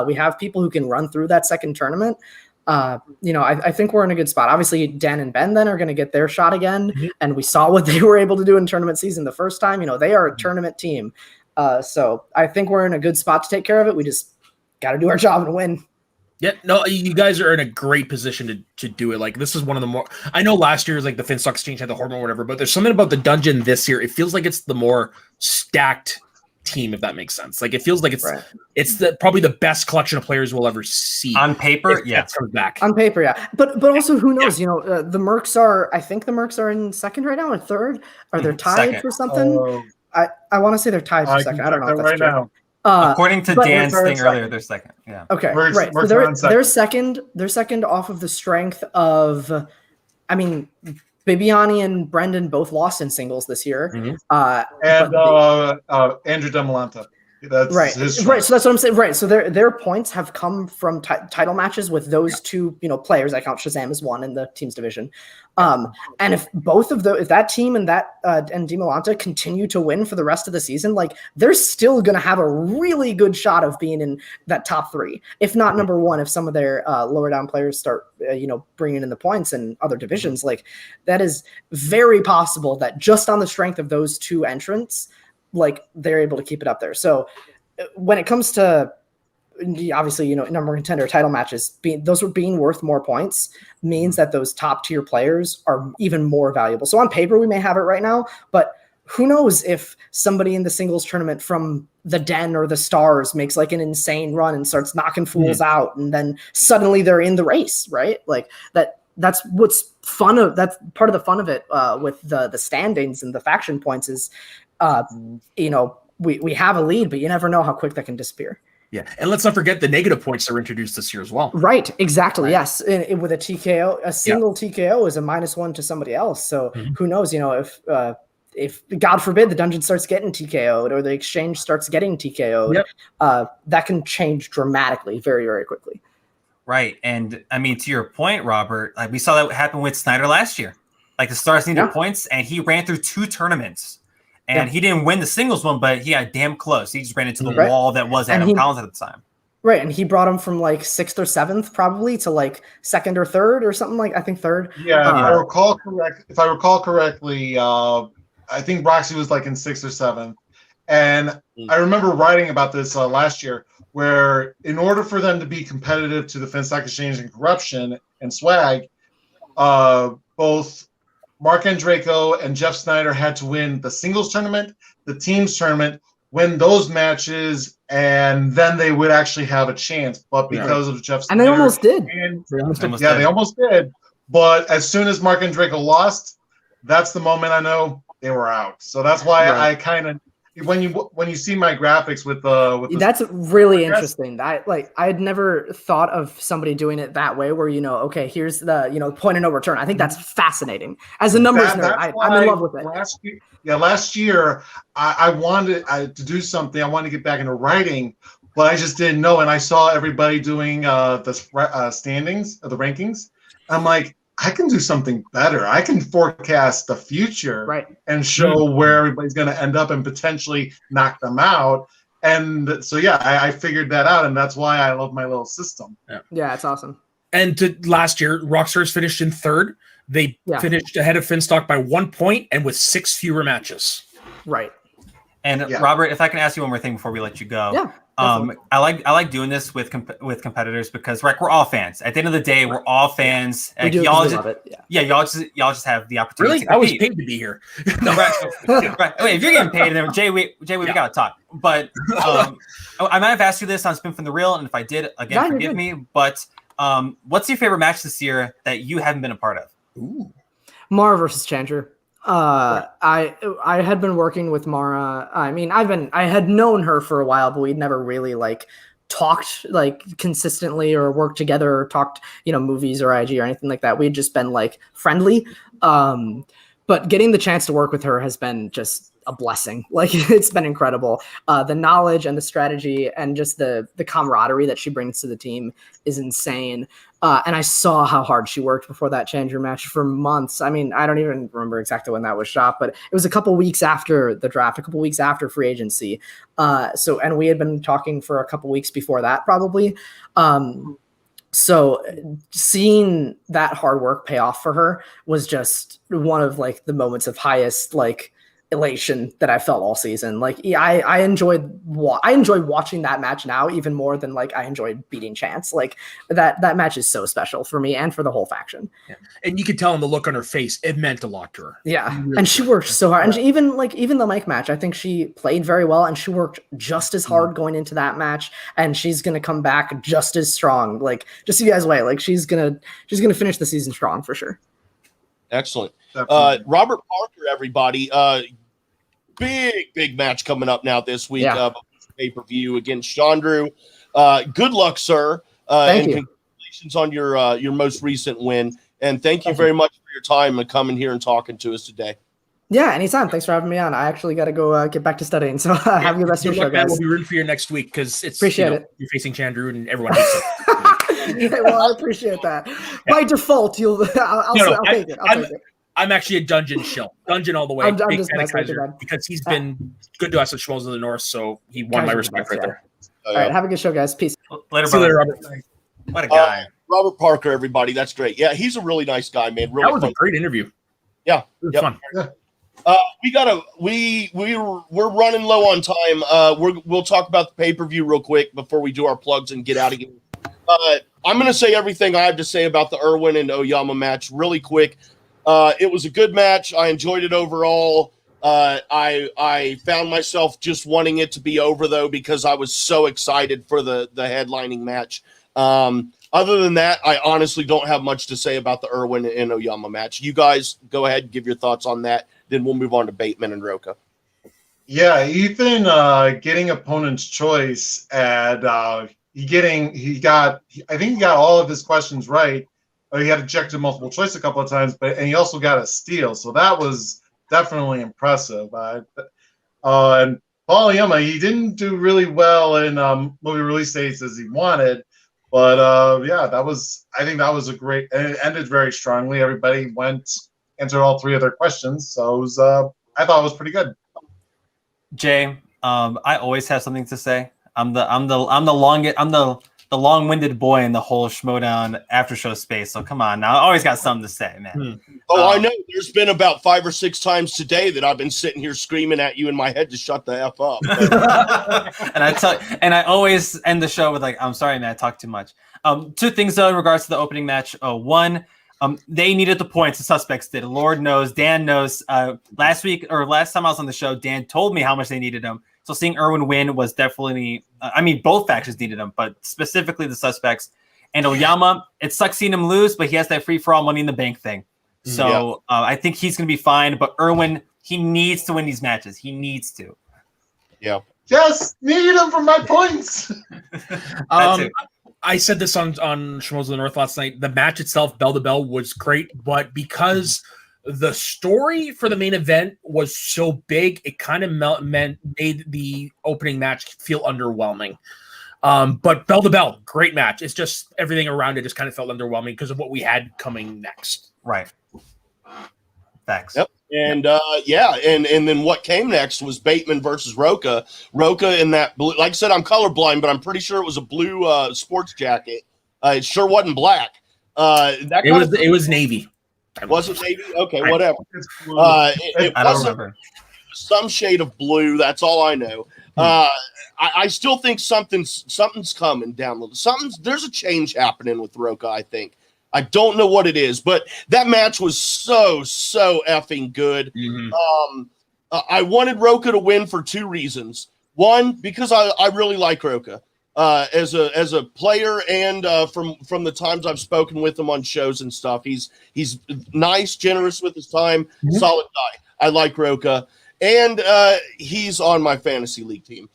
Speaker 8: We have people who can run through that second tournament. You know, I think we're in a good spot. Obviously, Dan and Ben then are going to get their shot again. And we saw what they were able to do in tournament season the first time. You know, they are a tournament team. So I think we're in a good spot to take care of it. We just got to do our job and win.
Speaker 3: Yeah, no, you guys are in a great position to do it. Like, this is one of the more, I know last year, like the Finstock Exchange had the hormone or whatever, but there's something about the dungeon this year. It feels like it's the more stacked team, if that makes sense. Like, it feels like it's probably the best collection of players we'll ever see
Speaker 5: on paper.
Speaker 3: Comes back
Speaker 8: on paper, but also who knows? You know, the Mercs are. I think the Mercs are in second right now or third. Are they tied for something? I want to say they're tied for second. I don't know if that's true.
Speaker 2: Now.
Speaker 5: According to Dan's thing earlier, they're second. Yeah.
Speaker 8: Okay. Right. So they're second. They're second off of the strength of. I mean, Bibiani and Brendan both lost in singles this year.
Speaker 2: And Andrew Demolanta. That's his
Speaker 8: right. So that's what I'm saying. Right. So their points have come from title matches with those two, you know, players. I count Shazam as one in the teams division. And if both of if that team and Demolanta continue to win for the rest of the season, like they're still going to have a really good shot of being in that top 3, if not number 1, if some of their lower down players start, you know, bringing in the points in other divisions. Like that is very possible that just on the strength of those 2 entrants, like they're able to keep it up there. So when it comes to obviously, you know, number 1 contender title matches, those being worth more points means that those top tier players are even more valuable. So on paper, we may have it right now, but who knows if somebody in the singles tournament from the Den or the Stars makes like an insane run and starts knocking fools out, and then suddenly they're in the race, right? Like that's what's fun of that's part of the fun of it with the standings and the faction points is we have a lead, but you never know how quick that can disappear.
Speaker 3: Yeah, and let's not forget the negative points that were introduced this year as well.
Speaker 8: Right, exactly. Right. Yes, with a TKO, a single TKO is a -1 to somebody else. So who knows? If God forbid the dungeon starts getting TKO'd or the exchange starts getting TKO'd, that can change dramatically, very, very quickly.
Speaker 5: Right, and I mean to your point, Robert, like we saw that happen with Snyder last year. Like the Stars needed points, and he ran through 2 tournaments. And he didn't win the singles one, but he got damn close. He just ran into the wall that was Adam Collins at the time.
Speaker 8: Right, and he brought him from like 6th or 7th probably to like 2nd or 3rd or something like I think 3rd.
Speaker 2: Yeah, if I recall correctly, I think Roxy was like in 6th or 7th. And I remember writing about this last year, where in order for them to be competitive to the Finstock Exchange and Corruption and Swag, both Mark Andreyko and Jeff Snyder had to win the singles tournament, the teams tournament, win those matches, and then they would actually have a chance. But because of Jeff Snyder,
Speaker 8: and they almost did.
Speaker 2: They almost did. But as soon as Mark Andreyko lost, that's the moment I know they were out. So that's why I kind of when you see my graphics with
Speaker 8: that's really interesting. I had never thought of somebody doing it that way, where here's the point of no return. I think that's fascinating. As a numbers nerd, I'm in love with it.
Speaker 2: Last year I wanted to do something. I wanted to get back into writing, but I just didn't know. And I saw everybody doing the standings, the rankings. I'm like, I can do something better. I can forecast the future and show where everybody's going to end up and potentially knock them out. And so, I figured that out, and that's why I love my little system.
Speaker 8: Yeah, it's awesome.
Speaker 3: And last year, Rockstars finished in 3rd. They finished ahead of Finstock by 1 point and with 6 fewer matches.
Speaker 8: Right.
Speaker 5: And Robert, if I can ask you one more thing before we let you go.
Speaker 8: Yeah.
Speaker 5: I like doing this with competitors because we're all fans. At the end of the day, we're all fans.
Speaker 8: We do
Speaker 5: y'all
Speaker 8: love it.
Speaker 5: y'all just have the opportunity.
Speaker 3: Really, I was paid to be here.
Speaker 5: No, right. Wait, if you're getting paid, then Jay, we gotta talk. But I might have asked you this on Spin from the Reel, and if I did, again, forgive me. But what's your favorite match this year that you haven't been a part of?
Speaker 3: Ooh,
Speaker 8: Mara versus Chandra. I had been working with Mara. I mean, I had known her for a while, but we'd never really talked consistently or worked together or talked, movies or IG or anything like that. We'd just been friendly. But getting the chance to work with her has been just a blessing. It's been incredible. The knowledge and the strategy and just the camaraderie that she brings to the team is insane. And I saw how hard she worked before that Challenger match for months. I mean, I don't even remember exactly when that was shot, but it was a couple weeks after the draft, a couple weeks after free agency. And we had been talking for a couple weeks before that, probably. So seeing that hard work pay off for her was just one of the moments of highest elation that I felt all season. I enjoyed watching that match now even more than I enjoyed beating Chance. That match is so special for me and for the whole faction.
Speaker 3: Yeah. And you could tell in the look on her face, it meant a lot to her.
Speaker 8: Yeah. And she worked so hard. And even the Mike match, I think she played very well and she worked just as hard going into that match. And she's going to come back just as strong. Just so you guys wait, she's going to finish the season strong for sure.
Speaker 4: Excellent. Robert Parker, everybody. Big match coming up now this week. Pay-per-view against Chandru. Good luck, sir.
Speaker 8: Thank you.
Speaker 4: Congratulations on your most recent win. And thank you very much for your time and coming here and talking to us today.
Speaker 8: Yeah, anytime. Thanks for having me on. I actually got to go get back to studying. So have a good rest of your show, guys.
Speaker 3: We'll be rooting for you next week because it's
Speaker 8: appreciate it.
Speaker 3: You're facing Chandru and everyone hates it.
Speaker 8: Well, I appreciate that. By default, I'll take it.
Speaker 3: I'm actually a Dungeon shill. Dungeon all the way.
Speaker 8: I'm just
Speaker 3: because he's been good to us at Schmoes of the North, so he won my respect right there.
Speaker 8: All right, have a good show, guys. Peace.
Speaker 5: Later,
Speaker 3: See you later, Robert.
Speaker 5: What a guy.
Speaker 4: Robert Parker, everybody. That's great. Yeah, he's a really nice guy, man. Really
Speaker 3: that was a great interview.
Speaker 4: Yeah.
Speaker 3: It was fun.
Speaker 4: We're running low on time. We'll talk about the pay-per-view real quick before we do our plugs and get out of here. I'm going to say everything I have to say about the Irwin and Oyama match really quick. It was a good match. I enjoyed it overall. I found myself just wanting it to be over, though, because I was so excited for the headlining match. Other than that, I honestly don't have much to say about the Irwin and Oyama match. You guys go ahead and give your thoughts on that. Then we'll move on to Bateman and Roca.
Speaker 2: Yeah, Ethan getting opponent's choice and I think he got all of his questions right. He had ejected multiple choice a couple of times, and he also got a steal. So that was definitely impressive. And Paul Oyama, he didn't do really well in movie release dates as he wanted. But I think that was a great, and it ended very strongly. Everybody answered all three of their questions. So it was, I thought it was pretty good.
Speaker 5: Jay, I always have something to say. I'm the long-winded boy in the whole Schmoedown after show space. So come on now, I always got something to say, man.
Speaker 4: I know. There's been about 5 or 6 times today that I've been sitting here screaming at you in my head to shut the F up.
Speaker 5: and I always end the show with I'm sorry, man, I talk too much. 2 things though in regards to the opening match. One, they needed the points. The suspects did. Lord knows, Dan knows. Last time I was on the show, Dan told me how much they needed them. So seeing Irwin win was definitely, both factions needed him, but specifically the suspects. And Oyama, it sucks seeing him lose, but he has that free-for-all money in the bank thing. So I think he's going to be fine. But Irwin, he needs to win these matches. He needs to.
Speaker 4: Yeah.
Speaker 2: Yes, need him for my points.
Speaker 3: I said this on Schmoes of the North last night. The match itself, bell to bell, was great, but because the story for the main event was so big, it kind of made the opening match feel underwhelming. But bell to bell, great match. It's just everything around it just kind of felt underwhelming because of what we had coming next.
Speaker 5: Right. Facts.
Speaker 4: Yep. And and then what came next was Bateman versus Roca. Roca in that blue, like I said, I'm colorblind, but I'm pretty sure it was a blue sports jacket. It sure wasn't black.
Speaker 3: It was navy.
Speaker 4: Was it navy? Okay, whatever.
Speaker 5: I don't remember.
Speaker 4: Some shade of blue. That's all I know. I still think something's coming down. There's a change happening with Roca, I think. I don't know what it is, but that match was so effing good.
Speaker 3: Mm-hmm.
Speaker 4: I wanted Roca to win for 2 reasons. One, because I really like Roca as a player, and from the times I've spoken with him on shows and stuff. He's nice, generous with his time, solid guy. I like Roca, and he's on my fantasy league team,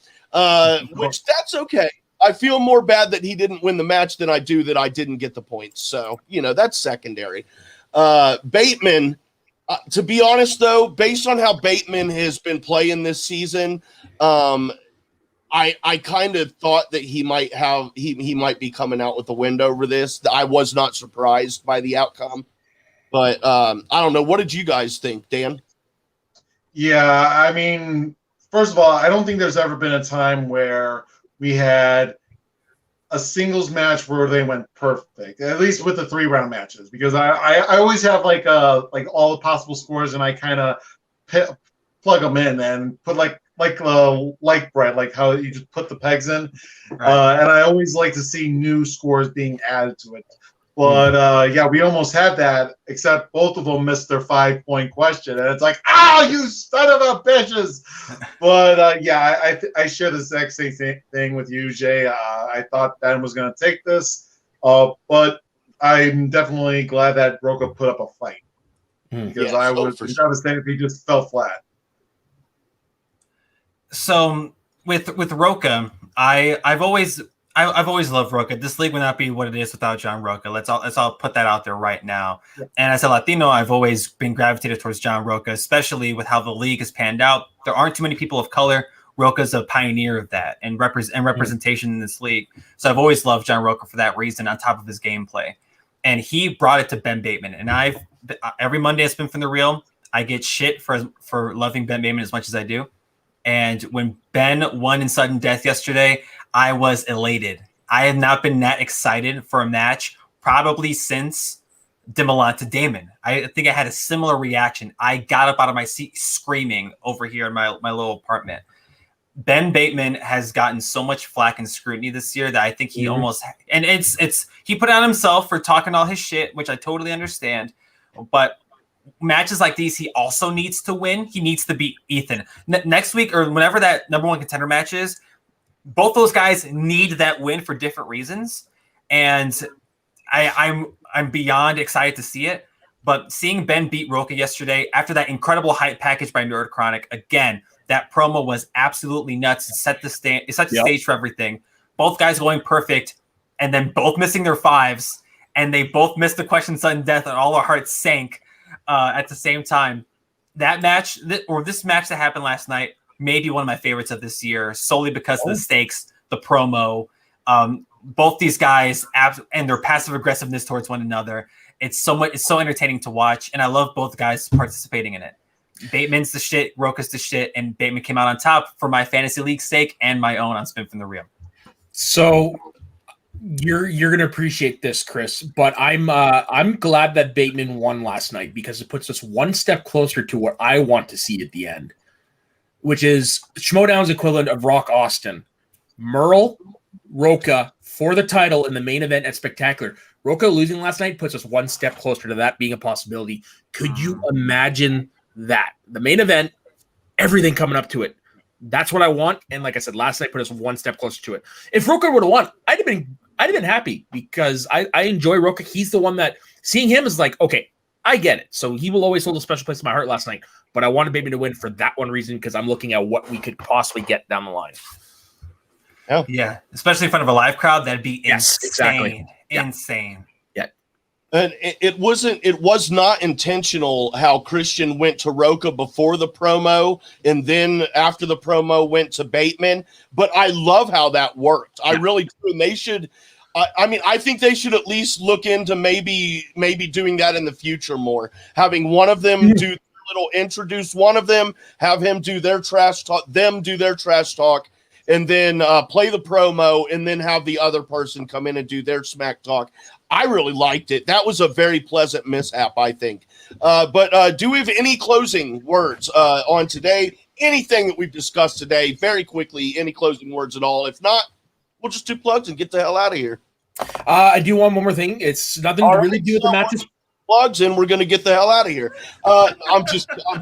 Speaker 4: which that's okay. I feel more bad that he didn't win the match than I do that I didn't get the points. So, that's secondary. Bateman, to be honest, though, based on how Bateman has been playing this season, I kind of thought that he might be coming out with a win over this. I was not surprised by the outcome. But I don't know. What did you guys think, Dan?
Speaker 2: Yeah, first of all, I don't think there's ever been a time where we had a singles match where they went perfect, at least with the 3-round matches, because I always have like all the possible scores, and I kind of plug them in and put like bread, like how you just put the pegs in. Right. And I always like to see new scores being added to it. But we almost had that, except both of them missed their 5-point question, and it's like, you son of a bitches! But I share the exact same thing with you, Jay. I thought Ben was going to take this, but I'm definitely glad that Roca put up a fight, because I was devastated if he just fell flat.
Speaker 5: So with Roca, I've always loved Roca. This league would not be what it is without John Roca. Let's all put that out there right now. Yeah. And as a Latino, I've always been gravitated towards John Roca, especially with how the league has panned out. There aren't too many people of color. Roca's a pioneer of that and representation in this league. So I've always loved John Roca for that reason, on top of his gameplay. And he brought it to Ben Bateman. And every Monday I spin from the reel, I get shit for loving Ben Bateman as much as I do. And when Ben won in sudden death yesterday, I was elated. I have not been that excited for a match probably since Milan to Damon. I think I had a similar reaction. I got up out of my seat screaming over here in my little apartment. Ben Bateman has gotten so much flack and scrutiny this year that I think he almost, and he put it on himself for talking all his shit, which I totally understand. But matches like these, he also needs to win. He needs to beat Ethan next week or whenever that number one contender match is. Both those guys need that win for different reasons, and I'm beyond excited to see it. But seeing Ben beat Roka yesterday after that incredible hype package by Nerd Chronic, again, that promo was absolutely nuts. It set the stage for everything. Both guys going perfect, and then both missing their fives, and they both missed the question sudden death, and all our hearts sank at the same time. That match, this match that happened last night, may be one of my favorites of this year, solely because of the stakes, the promo, both these guys and their passive aggressiveness towards one another. It's so entertaining to watch, and I love both guys participating in it. Bateman's the shit, Roka's the shit, and Bateman came out on top for my fantasy league's sake and my own on Spin from the Rim.
Speaker 3: So you're gonna appreciate this, Chris, but I'm glad that Bateman won last night because it puts us one step closer to what I want to see at the end, which is Schmoedown's equivalent of Rock Austin. Merle, Roka for the title in the main event at Spectacular. Roka losing last night puts us one step closer to that being a possibility. Could you imagine that? The main event, everything coming up to it. That's what I want. And like I said, last night put us one step closer to it. If Roka would have won, I'd have been happy because I enjoy Roka. He's the one that seeing him is like, okay, I get it. So he will always hold a special place in my heart last night. But I wanted Baby to win for that one reason because I'm looking at what we could possibly get down the line.
Speaker 5: Oh yeah, especially in front of a live crowd, that'd be insane.
Speaker 3: Exactly.
Speaker 5: Insane.
Speaker 3: Yeah.
Speaker 4: And it was not intentional how Christian went to Roka before the promo and then after the promo went to Bateman. But I love how that worked. I really do. And they should, I think they should at least look into maybe doing that in the future more. Having one of them introduce one of them, have him do their trash talk, and then play the promo, and then have the other person come in and do their smack talk. I really liked it. That was a very pleasant mishap, I think. But do we have any closing words on today? Anything that we've discussed today, very quickly, any closing words at all? If not, we'll just do plugs and get the hell out of here.
Speaker 3: I do want one more thing. It's nothing to really do with the matches.
Speaker 4: Plugs, and we're going to get the hell out of here. I'm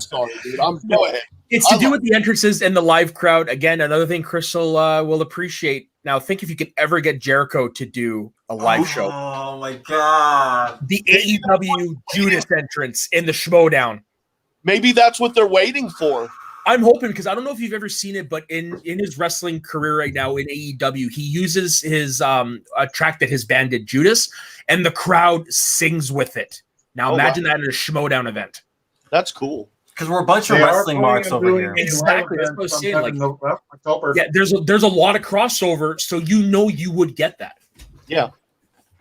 Speaker 4: sorry, dude. Go ahead.
Speaker 3: It's to do with the entrances and the live crowd. Again, another thing Crystal will appreciate. Now, think if you could ever get Jericho to do a live show.
Speaker 5: Oh, my God.
Speaker 3: The AEW Judas entrance in the Schmoedown.
Speaker 4: Maybe that's what they're waiting for.
Speaker 3: I'm hoping, because I don't know if you've ever seen it, but in his wrestling career right now in AEW, he uses his a track that his band did, Judas, and the crowd sings with it. Now, imagine that at a Schmoedown event.
Speaker 4: That's cool.
Speaker 5: Because we're a bunch of wrestling marks over here.
Speaker 3: Exactly. That's what I was saying. Like, there's a lot of crossover, so you would get that.
Speaker 4: Yeah.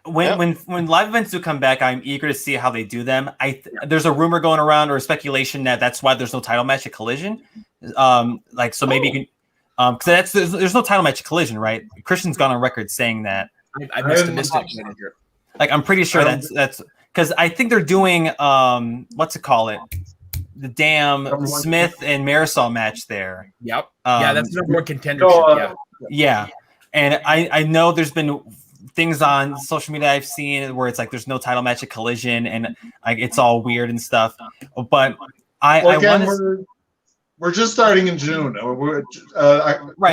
Speaker 5: When live events do come back, I'm eager to see how they do them. There's a rumor going around or a speculation that that's why there's no title match at Collision. Maybe you can, because there's no title match at Collision, right? Christian's gone on record saying that.
Speaker 3: I missed it.
Speaker 5: Like, I'm pretty sure that's because I think they're doing what's it call it? The damn Smith and Marisol match there.
Speaker 3: Yep. That's the number one contendership.
Speaker 5: Yeah. And I know there's been things on social media I've seen where it's like there's no title match at Collision and like it's all weird and stuff. But
Speaker 2: we're just starting in June.
Speaker 5: Right,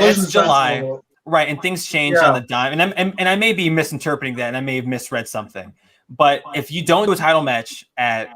Speaker 5: it's July. Festival. Right, and things change on the dime. And I may be misinterpreting that, and I may have misread something. But if you don't do a title match at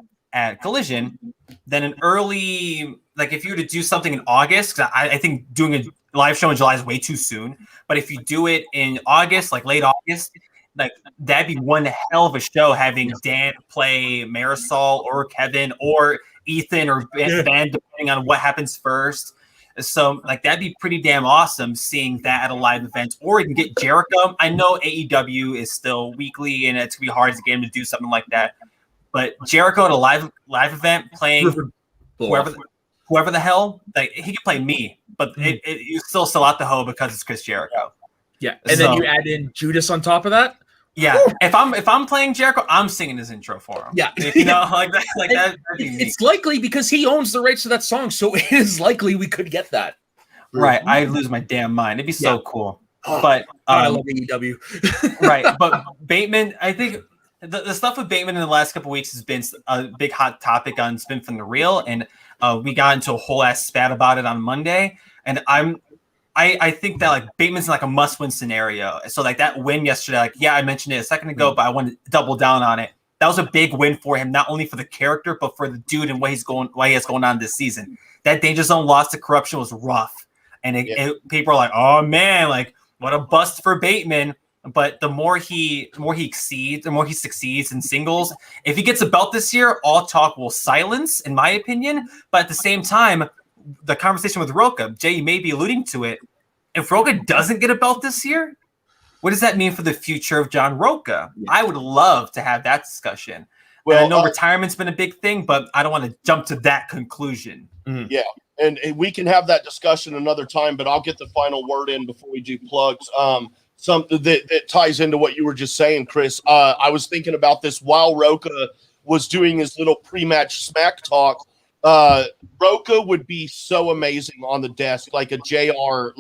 Speaker 5: Collision, then an early, like if you were to do something in August, because I think doing a live show in July is way too soon. But if you do it in August, like late August, like that'd be one hell of a show having Dan play Marisol or Kevin or Ethan or Ben, depending on what happens first. So like that'd be pretty damn awesome seeing that at a live event. Or you can get Jericho. I know AEW is still weekly and it's gonna be hard to get him to do something like that. But Jericho at a live event playing whoever the hell, like he could play me, but you still sell out the hoe because it's Chris Jericho.
Speaker 3: Yeah, and then you add in Judas on top of that.
Speaker 5: Yeah, if I'm playing Jericho, I'm singing his intro for him.
Speaker 3: Yeah,
Speaker 5: you know, like that. Like that.
Speaker 3: It's likely because he owns the rights to that song, so it is likely we could get that.
Speaker 5: Right, I lose my damn mind. It'd be so cool. But
Speaker 3: I love AEW.
Speaker 5: Right, but Bateman, I think The stuff with Bateman in the last couple of weeks has been a big hot topic on Spin from the Real, and we got into a whole ass spat about it on Monday. And I think that like Bateman's in like a must-win scenario. So like that win yesterday, like I mentioned it a second ago, but I want to double down on it. That was a big win for him, not only for the character, but for the dude and what he has going on this season. That Danger Zone loss to corruption was rough, and people are like, "Oh man, like what a bust for Bateman." But the more he exceeds, the more he succeeds in singles. If he gets a belt this year, all talk will silence, in my opinion. But at the same time, the conversation with Roca, Jay may be alluding to it. If Roca doesn't get a belt this year, what does that mean for the future of John Roca? Yeah. I would love to have that discussion. Well, and I know retirement's been a big thing, but I don't want to jump to that conclusion.
Speaker 4: Mm-hmm. Yeah, and we can have that discussion another time, but I'll get the final word in before we do plugs. Something that ties into what you were just saying, Chris. I was thinking about this while Roca was doing his little pre-match smack talk. Roca would be so amazing on the desk, like the JR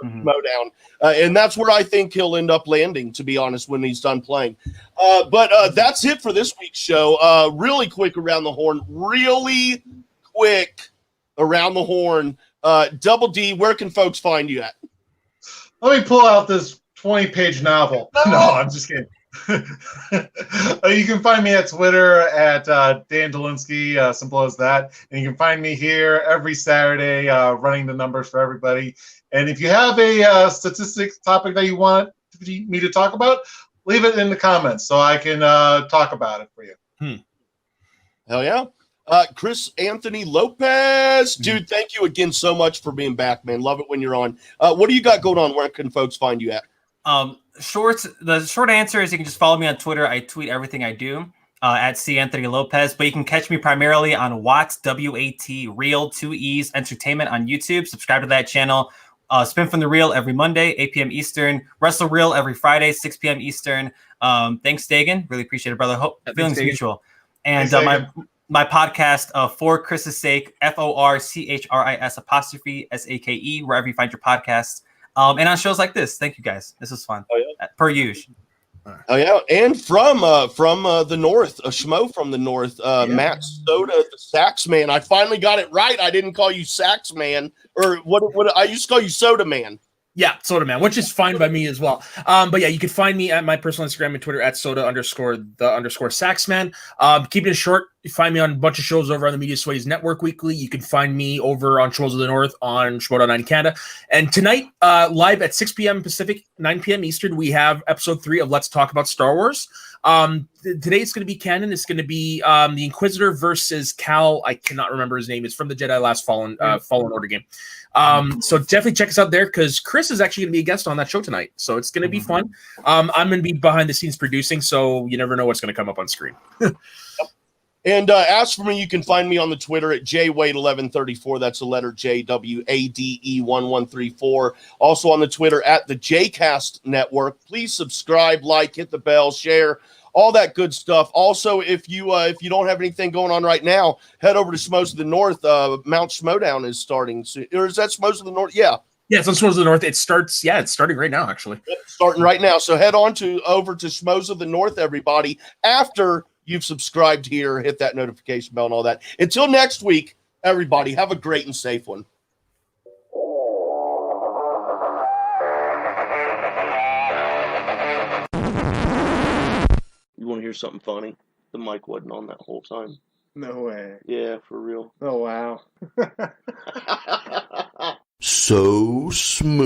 Speaker 4: Schmoedown. And that's where I think he'll end up landing, to be honest, when he's done playing. But that's it for this week's show. Really quick around the horn. Double D, where can folks find you at?
Speaker 2: Let me pull out this 20-page novel. No, I'm just kidding. You can find me at Twitter at Dan Dolinsky, simple as that. And you can find me here every Saturday running the numbers for everybody. And if you have a statistics topic that you want me to talk about, leave it in the comments so I can talk about it for you.
Speaker 4: Hell yeah. Chris Anthony Lopez, dude, thank you again so much for being back, man. Love it when you're on. What do you got going on? Where can folks find you at?
Speaker 5: The short answer is you can just follow me on Twitter. I tweet everything I do at C Anthony Lopez, but you can catch me primarily on Watts, W-A-T, Real, 2 E's, Entertainment on YouTube. Subscribe to that channel. Spin from the Real every Monday, 8 p.m. Eastern. Wrestle Real every Friday, 6 p.m. Eastern. Thanks, Dagan. Really appreciate it, brother. Feelings mutual. And my podcast, For Chris's Sake, FORCHRIS' SAKE, wherever you find your podcasts. And on shows like this. Thank you, guys. This was fun. Oh, yeah. Per usual.
Speaker 4: Oh, yeah. And from the north, a schmo from the north, Matt Soda, the Sax Man. I finally got it right. I didn't call you Sax Man. Or what I used to call you Soda Man.
Speaker 3: Yeah, Soda Man, which is fine by me as well. But yeah, you can find me at my personal Instagram and Twitter at Soda_the_Saxman. Keeping it short, you find me on a bunch of shows over on the Media Sways Network weekly. You can find me over on Schmoes of the North on Schmoedown 9 Canada. And tonight, live at 6 p.m. Pacific, 9 p.m. Eastern, we have episode 3 of Let's Talk About Star Wars. Today it's going to be canon. It's going to be the Inquisitor versus Cal. I cannot remember his name. It's from the Jedi Last Fallen Order game. So definitely check us out there because Chris is actually going to be a guest on that show tonight. So it's going to be fun. I'm going to be behind the scenes producing, so you never know what's going to come up on screen.
Speaker 4: And as for me, you can find me on the Twitter at JWade1134. That's the letter JWADE1134. Also on the Twitter at the Jcast Network. Please subscribe, like, hit the bell, share, all that good stuff. Also, if you don't have anything going on right now, head over to Schmoes of the North. Mount Schmoedown is starting soon. Or is that Schmoes of the North? Yeah.
Speaker 3: Yeah, it's on Schmoes of the North. It's starting right now, actually.
Speaker 4: Yep, starting right now. So head on over to Schmoes of the North, everybody. After you've subscribed here, hit that notification bell and all that. Until next week, everybody, have a great and safe one. You want to hear something funny? The mic wasn't on that whole time.
Speaker 2: No way.
Speaker 4: Yeah, for real.
Speaker 2: Oh, wow.
Speaker 4: So smooth.